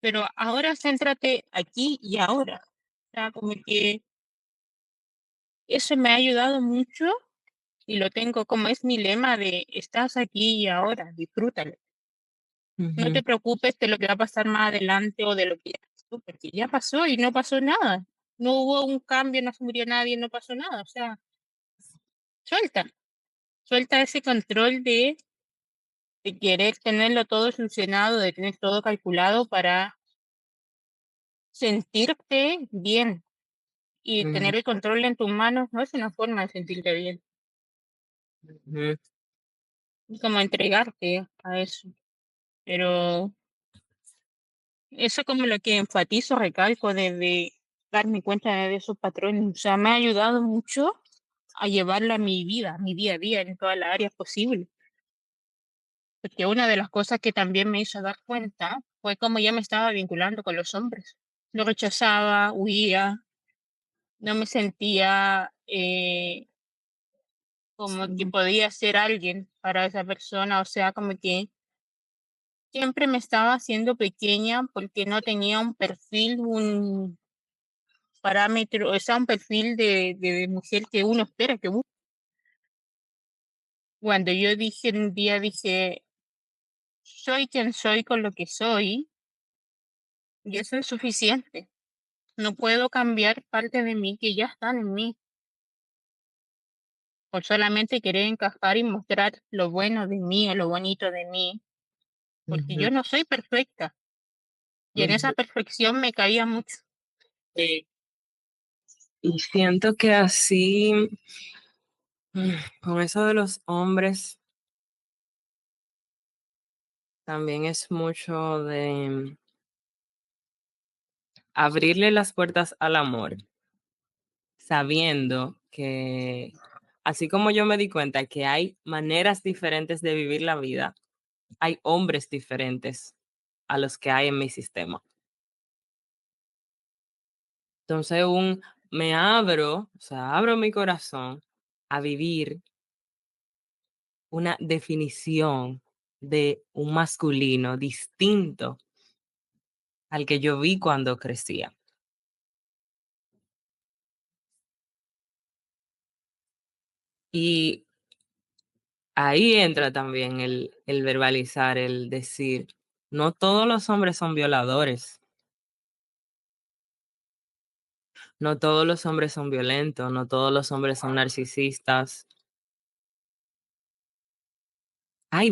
Pero ahora céntrate aquí y ahora. O sea, como que eso me ha ayudado mucho y lo tengo como es mi lema de estás aquí y ahora, disfrútalo. No ujú, te preocupes de lo que va a pasar más adelante o de lo que ya pasó, porque ya pasó y no pasó nada. No hubo un cambio, no se murió nadie, no pasó nada. O sea, suelta, suelta ese control de querer tenerlo todo solucionado, de tener todo calculado para sentirte bien. Y ujú, tener el control en tus manos no es una forma de sentirte bien, ujú, es como entregarte a eso. Pero eso como lo que enfatizo, recalco, de darme cuenta de esos patrones. O sea, me ha ayudado mucho a llevarlo a mi vida, a mi día a día, en todas las áreas posibles. Porque una de las cosas que también me hizo dar cuenta fue cómo ya me estaba vinculando con los hombres. Lo rechazaba, huía, no me sentía como que sí, podía ser alguien para esa persona, o sea, como que siempre me estaba haciendo pequeña porque no tenía un perfil, un parámetro, o sea, un perfil de mujer que uno espera que busque. Cuando yo dije un día, dije, soy quien soy con lo que soy y eso es suficiente. No puedo cambiar parte de mí que ya están en mí por solamente querer encajar y mostrar lo bueno de mí o lo bonito de mí, porque ujú, yo no soy perfecta y en esa ujú. perfección me caía mucho. Y siento que así, con eso de los hombres, también es mucho de abrirle las puertas al amor, sabiendo que, así como yo me di cuenta que hay maneras diferentes de vivir la vida, hay hombres diferentes a los que hay en mi sistema. Entonces, me abro, o sea, abro mi corazón a vivir una definición de un masculino distinto al que yo vi cuando crecía. Y ahí entra también el verbalizar, el decir, no todos los hombres son violadores, no todos los hombres son violentos, no todos los hombres son narcisistas. Hay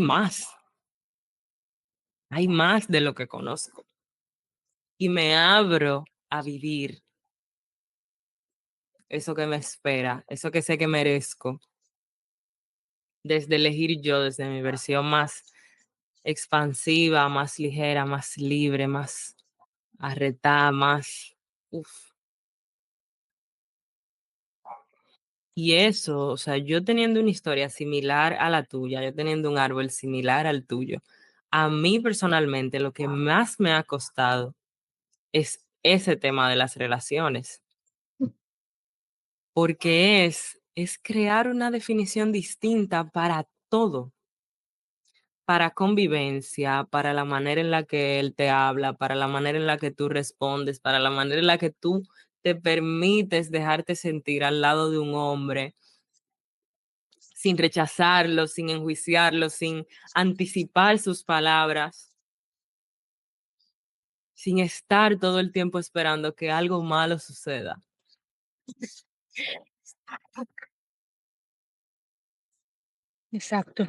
hay más de lo que conozco. Y me abro a vivir eso que me espera, eso que sé que merezco, desde elegir yo, desde mi versión más expansiva, más ligera, más libre, más arretada, más... Uf. Y eso, o sea, yo teniendo una historia similar a la tuya, yo teniendo un árbol similar al tuyo, a mí personalmente lo que más me ha costado es ese tema de las relaciones, porque es crear una definición distinta para todo, para convivencia, para la manera en la que él te habla, para la manera en la que tú respondes, para la manera en la que tú te permites dejarte sentir al lado de un hombre sin rechazarlo, sin enjuiciarlo, sin anticipar sus palabras, sin estar todo el tiempo esperando que algo malo suceda. Exacto.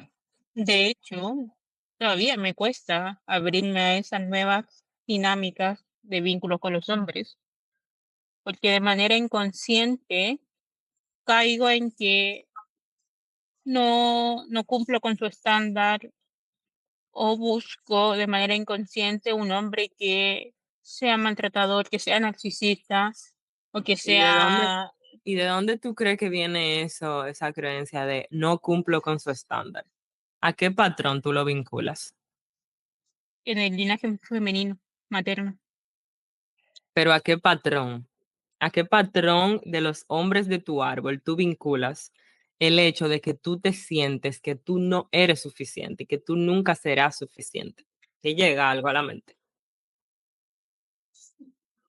De hecho, todavía me cuesta abrirme a esas nuevas dinámicas de vínculos con los hombres, porque de manera inconsciente caigo en que no cumplo con su estándar o busco de manera inconsciente un hombre que sea maltratador, que sea narcisista o que ¿Y de dónde, sea y de dónde tú crees que viene eso, esa creencia de no cumplo con su estándar? ¿A qué patrón tú lo vinculas? en el linaje femenino, materno. Pero ¿a qué patrón? ¿A qué patrón de los hombres de tu árbol tú vinculas el hecho de que tú te sientes que tú no eres suficiente y que tú nunca serás suficiente? ¿Te llega algo a la mente?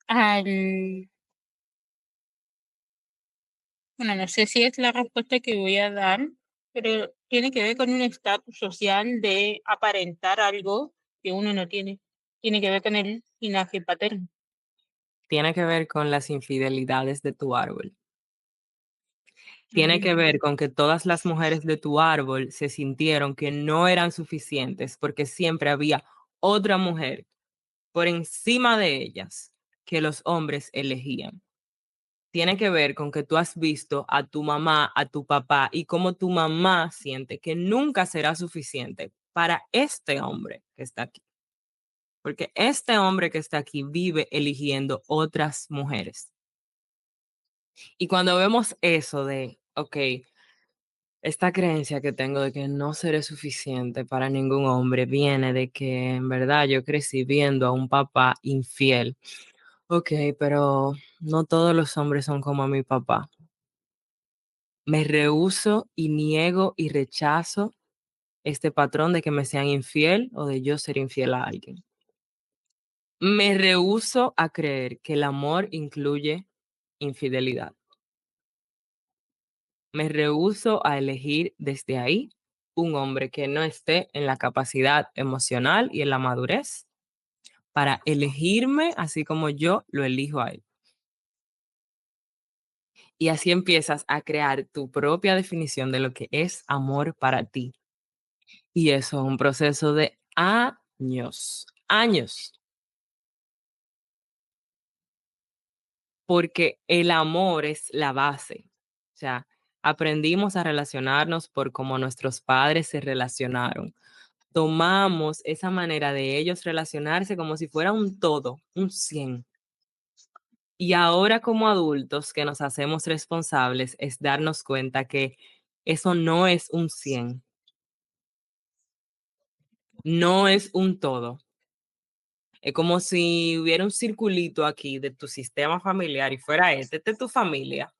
Al, bueno, no sé si es la respuesta que voy a dar, pero tiene que ver con un estatus social de aparentar algo que uno no tiene. Tiene que ver con el linaje paterno. Tiene que ver con las infidelidades de tu árbol. Tiene que Mm. ver con que todas las mujeres de tu árbol se sintieron que no eran suficientes porque siempre había otra mujer por encima de ellas que los hombres elegían. Tiene que ver con que tú has visto a tu mamá, a tu papá y cómo tu mamá siente que nunca será suficiente para este hombre que está aquí. Porque este hombre que está aquí vive eligiendo otras mujeres. Y cuando vemos eso de, ok, esta creencia que tengo de que no seré suficiente para ningún hombre viene de que en verdad yo crecí viendo a un papá infiel. Ok, pero no todos los hombres son como mi papá. Me rehúso y niego y rechazo este patrón de que me sean infiel o de yo ser infiel a alguien. Me rehúso a creer que el amor incluye infidelidad. Me rehúso a elegir desde ahí un hombre que no esté en la capacidad emocional y en la madurez para elegirme así como yo lo elijo a él. Y así empiezas a crear tu propia definición de lo que es amor para ti. Y eso es un proceso de años, años, porque el amor es la base. O sea, aprendimos a relacionarnos por cómo nuestros padres se relacionaron. Tomamos esa manera de ellos relacionarse como si fuera un todo, un 100. Y ahora como adultos que nos hacemos responsables es darnos cuenta que eso no es un 100, no es un todo. Es como si hubiera un circulito aquí de tu sistema familiar y fuera este es tu familia.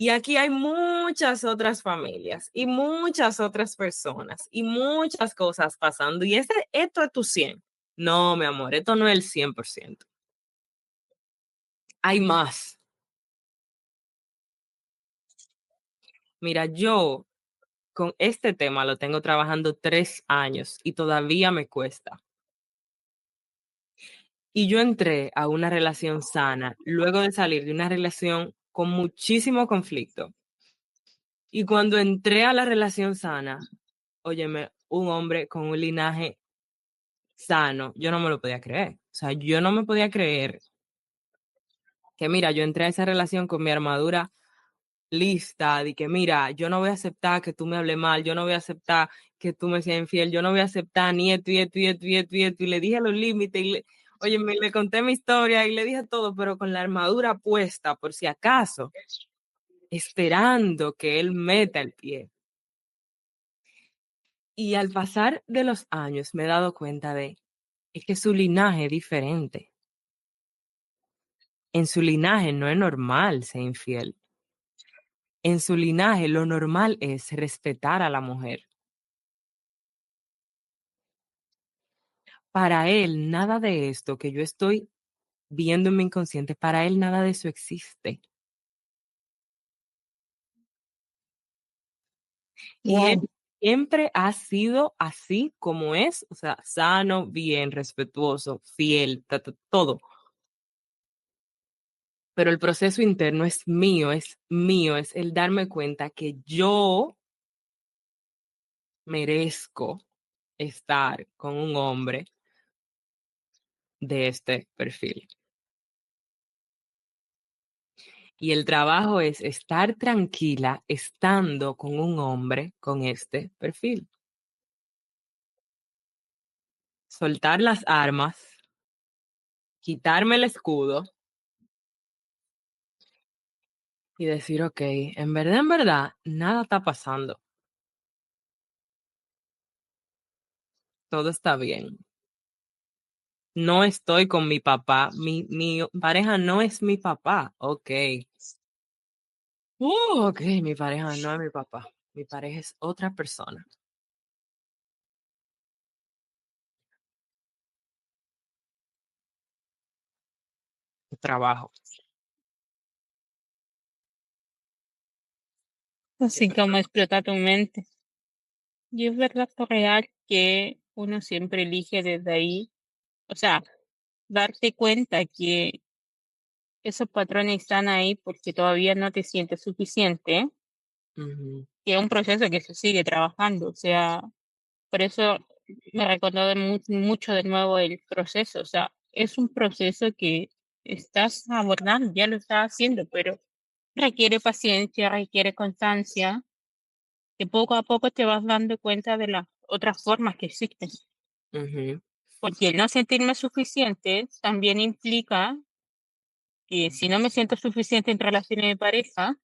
Y aquí hay muchas otras familias y muchas otras personas y muchas cosas pasando. Y esto es tu 100. No, mi amor, esto no es el 100%. Hay más. Mira, yo con este tema lo tengo trabajando 3 años y todavía me cuesta. Y yo entré a una relación sana luego de salir de una relación con muchísimo conflicto. Y cuando entré a la relación sana, óyeme, un hombre con un linaje sano, yo no me lo podía creer. O sea, yo no me podía creer que, mira, yo entré a esa relación con mi armadura lista, de que, mira, yo no voy a aceptar que tú me hables mal, yo no voy a aceptar que tú me seas infiel, yo no voy a aceptar ni esto y esto y esto y esto y esto. Y le dije los límites y oye, le conté mi historia y le dije todo, pero con la armadura puesta, por si acaso. esperando que él meta el pie. Y al pasar de los años me he dado cuenta es que su linaje es diferente. En su linaje no es normal ser infiel. En su linaje lo normal es respetar a la mujer. Para él, nada de esto que yo estoy viendo en mi inconsciente, para él nada de eso existe. Y él Wow. siempre ha sido así como es, o sea, sano, bien, respetuoso, fiel, todo. Pero el proceso interno es mío, es el darme cuenta que yo merezco estar con un hombre de este perfil. Y el trabajo es estar tranquila estando con un hombre con este perfil. Soltar las armas, quitarme el escudo y decir, ok, en verdad, nada está pasando. Todo está bien. No estoy con mi papá. Mi pareja no es mi papá. Ok. Ok, mi pareja no es mi papá. Mi pareja es otra persona. Trabajo. Así como explota tu mente. Y es verdad por real que uno siempre elige desde ahí, o sea, darte cuenta que esos patrones están ahí porque todavía no te sientes suficiente, Ujú, que es un proceso que se sigue trabajando, o sea, por eso me recordó mucho de nuevo el proceso, o sea, es un proceso que estás abordando, ya lo estás haciendo, pero requiere paciencia, requiere constancia, que poco a poco te vas dando cuenta de las otras formas que existen. ujú, Porque el no sentirme suficiente también implica que si no me siento suficiente en relaciones de pareja,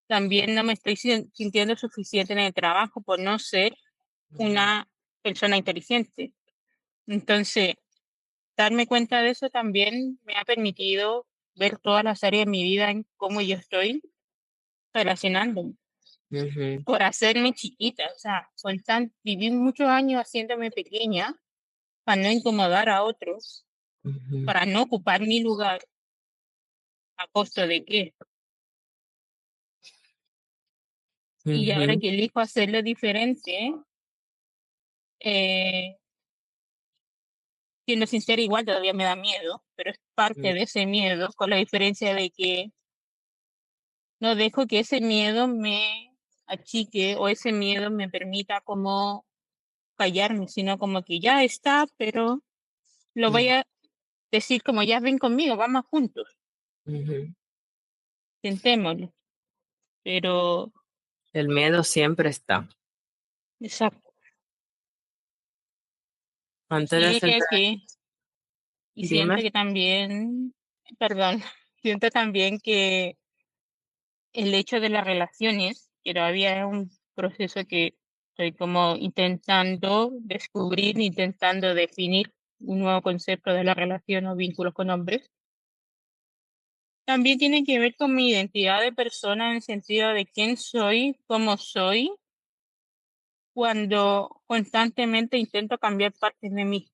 también no me estoy sintiendo suficiente en el trabajo por no ser ujú, una persona inteligente. Entonces, darme cuenta de eso también me ha permitido ver todas las áreas de mi vida en cómo yo estoy relacionándome. ujú, Por hacerme chiquita, o sea, viví muchos años haciéndome pequeña para no incomodar a otros, ujú, para no ocupar mi lugar a costo de qué. Y ahora ujú, que elijo hacerlo diferente, eh, siendo sincera, igual todavía me da miedo, pero es parte ujú, de ese miedo, con la diferencia de que no dejo que ese miedo me achique o ese miedo me permita como callarme, sino como que ya está, pero lo voy ujú, a decir como ya ven conmigo, vamos juntos, ujú. tentémoslo. Pero, El miedo siempre está. exacto. Antes de Y hacerte, diría que, y dime. siento que también, perdón, siento también que el hecho de las relaciones, que todavía es un proceso que estoy como intentando descubrir, intentando definir un nuevo concepto de la relación o vínculos con hombres, también tiene que ver con mi identidad de persona en el sentido de quién soy, cómo soy, cuando constantemente intento cambiar partes de mí.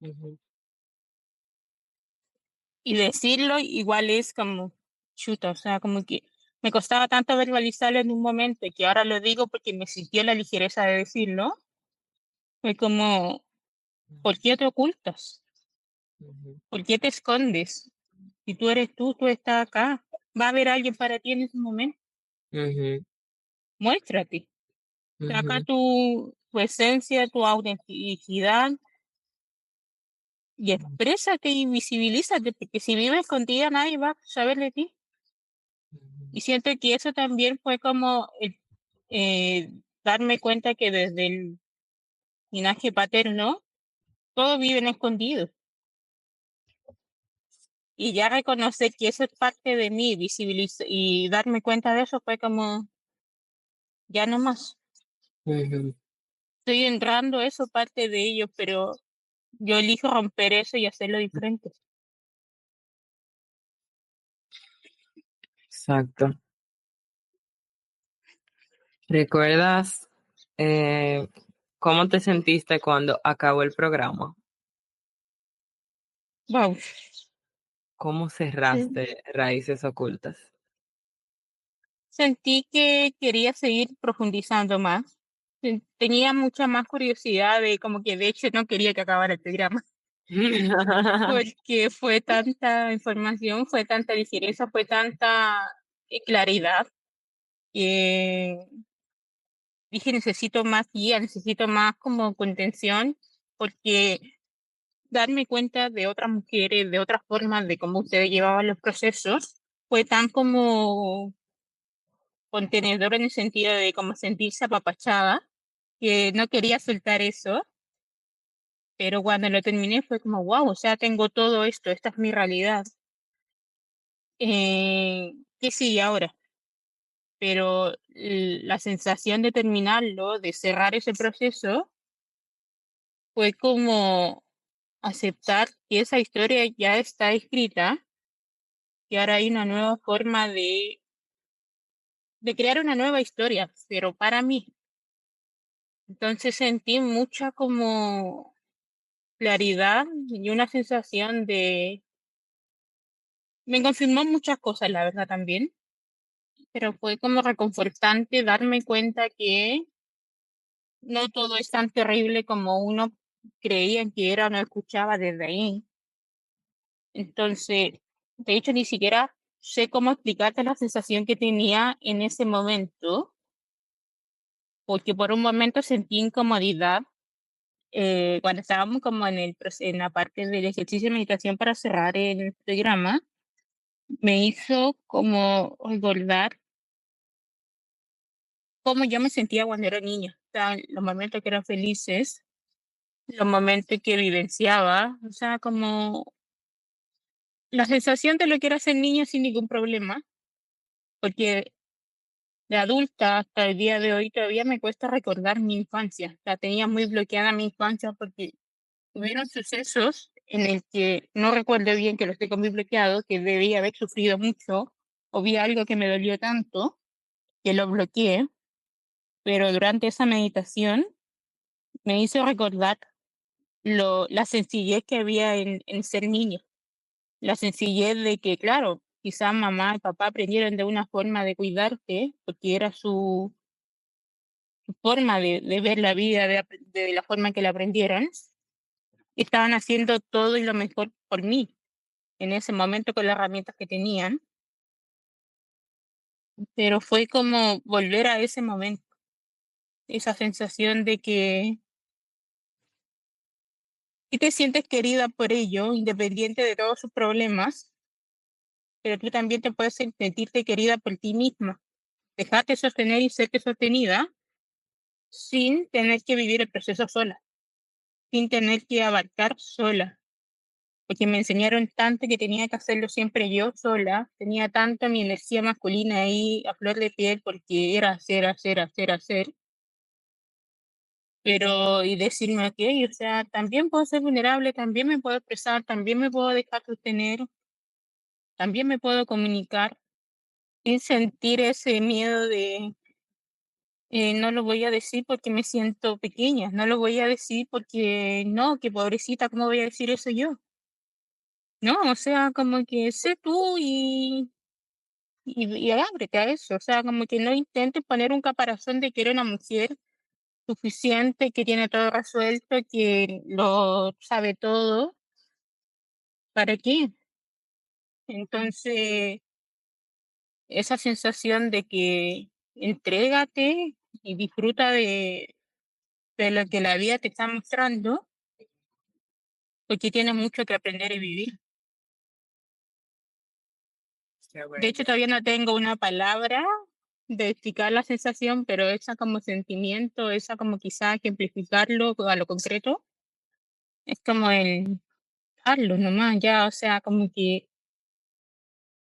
Ujú, Y decirlo igual es como chuta, o sea, como que me costaba tanto verbalizarlo en un momento y que ahora lo digo porque me sintió la ligereza de decirlo, fue como, ¿por qué te ocultas? ujú, ¿Por qué te escondes? Si tú eres tú estás acá, va a haber alguien para ti en ese momento, ujú, muéstrate, saca ujú, tu esencia, tu autenticidad y exprésate y visibilízate, porque si vives escondida nadie va a saber de ti. Y siento que eso también fue como eh, darme cuenta que desde el linaje paterno todos viven escondidos. Y ya reconocer que eso es parte de mí, visibilizar y darme cuenta de eso fue como, ya no más. Ujú. Estoy entrando eso, parte de ello, pero yo elijo romper eso y hacerlo diferente. Exacto. ¿Recuerdas eh, cómo te sentiste cuando acabó el programa? Wow. ¿Cómo cerraste Raíces Ocultas? Sentí que quería seguir profundizando más. Tenía mucha más curiosidad de como que de hecho no quería que acabara el programa, porque fue tanta información, fue tanta diferencia, fue tanta claridad que dije necesito más guía, necesito más como contención, porque darme cuenta de otras mujeres, de otras formas de cómo ustedes llevaban los procesos, fue tan como contenedor en el sentido de como sentirse apapachada, que no quería soltar eso, pero cuando lo terminé fue como, wow, o sea, tengo todo esto, esta es mi realidad. ¿Qué sigue ahora? Pero la sensación de terminarlo, de cerrar ese proceso, fue como aceptar que esa historia ya está escrita, que ahora hay una nueva forma de crear una nueva historia, pero para mí. Entonces sentí mucha como claridad y una sensación de... Me confirmó muchas cosas, la verdad, también, pero fue como reconfortante darme cuenta que no todo es tan terrible como uno creía que era o no escuchaba desde ahí. Entonces, de hecho, ni siquiera sé cómo explicarte la sensación que tenía en ese momento, porque por un momento sentí incomodidad cuando estábamos como en en la parte del ejercicio de meditación para cerrar el programa, me hizo como recordar cómo yo me sentía cuando era niña. O sea, los momentos que eran felices, los momentos que vivenciaba, o sea, como la sensación de lo que era ser niña sin ningún problema, porque de adulta hasta el día de hoy todavía me cuesta recordar mi infancia. La tenía muy bloqueada mi infancia porque hubieron sucesos en el que no recuerdo bien que los tengo muy bloqueado, que debía haber sufrido mucho, o vi algo que me dolió tanto que lo bloqueé, pero durante esa meditación me hizo recordar la sencillez que había en ser niño, la sencillez de que, claro, quizás mamá y papá aprendieron de una forma de cuidarte, porque era su forma de ver la vida, de la forma que la aprendieron, estaban haciendo todo y lo mejor por mí en ese momento con las herramientas que tenían, pero fue como volver a ese momento, esa sensación de que y te sientes querida por ello, independiente de todos sus problemas, pero tú también te puedes sentirte querida por ti misma. Dejarte sostener y serte sostenida sin tener que vivir el proceso sola, sin tener que abarcar sola, porque me enseñaron tanto que tenía que hacerlo siempre yo sola, tenía tanto mi energía masculina ahí a flor de piel porque era hacer, hacer, hacer, hacer, pero y decirme, ok, o sea, también puedo ser vulnerable, también me puedo expresar, también me puedo dejar sostener, también me puedo comunicar sin sentir ese miedo de no lo voy a decir porque me siento pequeña, no lo voy a decir porque no, que pobrecita, ¿cómo voy a decir eso yo? No, o sea, como que sé tú y ábrete a eso, o sea, como que no intentes poner un caparazón de que eres una mujer suficiente, que tiene todo resuelto, que lo sabe todo, ¿para qué? Entonces, esa sensación de que entrégate y disfruta de lo que la vida te está mostrando, porque tienes mucho que aprender y vivir. Qué De hecho, bello. todavía no tengo una palabra de explicar la sensación, pero esa como sentimiento, esa como quizá ejemplificarlo a lo concreto, es como el darlo nomás, ya, o sea, como que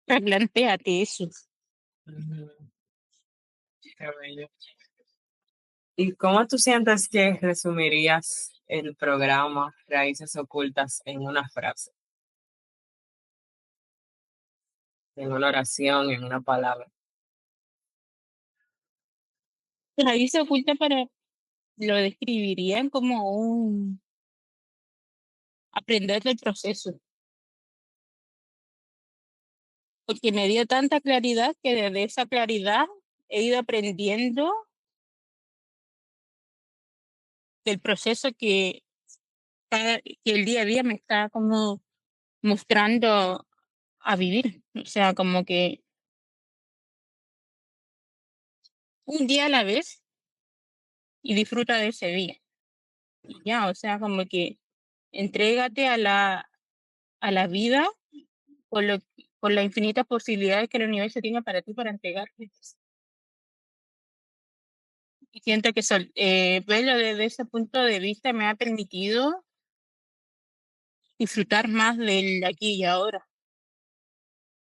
replantéate eso. Ujú. Qué bello. ¿Y cómo tú sientes que resumirías el programa Raíces Ocultas en una frase, en una oración, en una palabra? Raíz oculta para lo describirían como un aprender del proceso, porque me dio tanta claridad que desde esa claridad he ido aprendiendo del proceso que el día a día me está como mostrando a vivir. O sea, como que un día a la vez y disfruta de ese día. Y ya, o sea, como que entrégate a la vida con, lo, con las infinitas posibilidades que el universo tiene para ti para entregarte. Y siento que verlo desde ese punto de vista me ha permitido disfrutar más del aquí y ahora,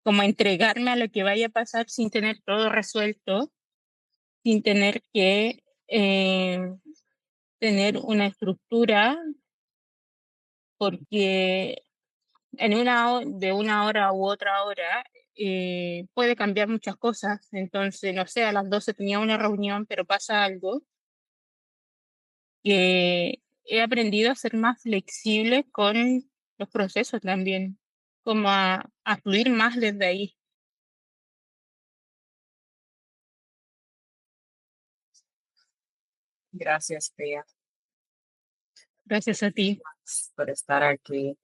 como entregarme a lo que vaya a pasar sin tener todo resuelto, sin tener que tener una estructura, porque de una hora u otra hora puede cambiar muchas cosas. Entonces, no sé, a las 12 tenía una reunión, pero pasa algo que he aprendido a ser más flexible con los procesos también, como a fluir más desde ahí. Gracias, Pia, Gracias a ti. por estar aquí.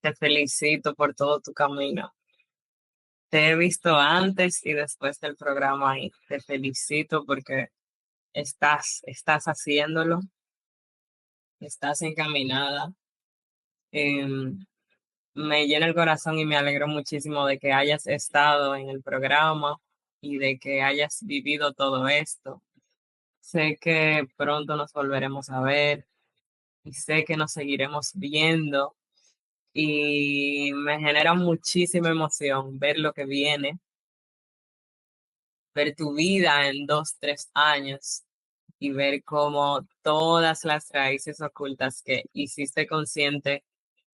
Te felicito por todo tu camino. Te he visto antes y después del programa y te felicito porque estás haciéndolo, estás encaminada. Em, Me llena el corazón y me alegro muchísimo de que hayas estado en el programa y de que hayas vivido todo esto. Sé que pronto nos volveremos a ver y sé que nos seguiremos viendo y me genera muchísima emoción ver lo que viene, ver tu vida en 2, 3 años y ver cómo todas las raíces ocultas que hiciste consciente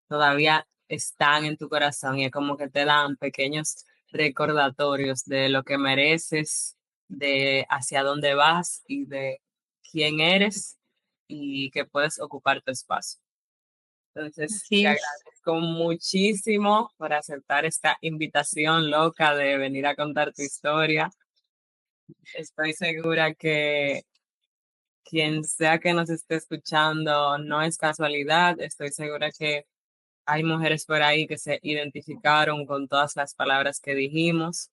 todavía están en tu corazón y es como que te dan pequeños recordatorios de lo que mereces, de hacia dónde vas y de quién eres y que puedes ocupar tu espacio. Entonces, te Así es. agradezco muchísimo por aceptar esta invitación loca de venir a contar tu historia. Estoy segura que quien sea que nos esté escuchando no es casualidad. Estoy segura que hay mujeres por ahí que se identificaron con todas las palabras que dijimos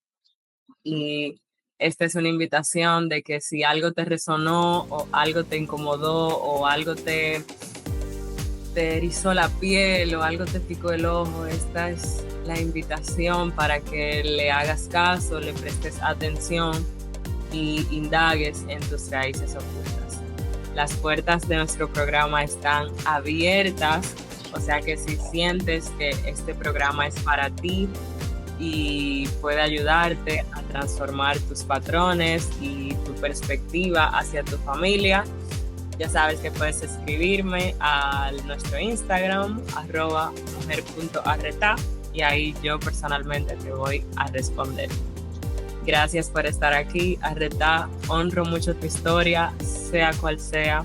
y esta es una invitación de que si algo te resonó o algo te incomodó o algo te erizó la piel o algo te picó el ojo, esta es la invitación para que le hagas caso, le prestes atención y indagues en tus raíces ocultas. Las puertas de nuestro programa están abiertas, o sea que si sientes que este programa es para ti y puede ayudarte a transformar tus patrones y tu perspectiva hacia tu familia, ya sabes que puedes escribirme a nuestro Instagram, @mujer.arreta, y ahí yo personalmente te voy a responder. Gracias por estar aquí, Arreta. Honro mucho tu historia, sea cual sea.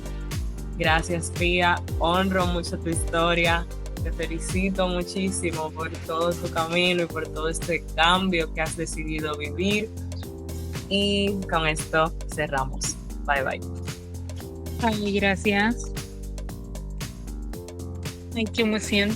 Gracias, Pia. Honro mucho tu historia. Te felicito muchísimo por todo tu camino y por todo este cambio que has decidido vivir. Y con esto cerramos. Bye, bye. Ay, gracias. Ay, qué emoción.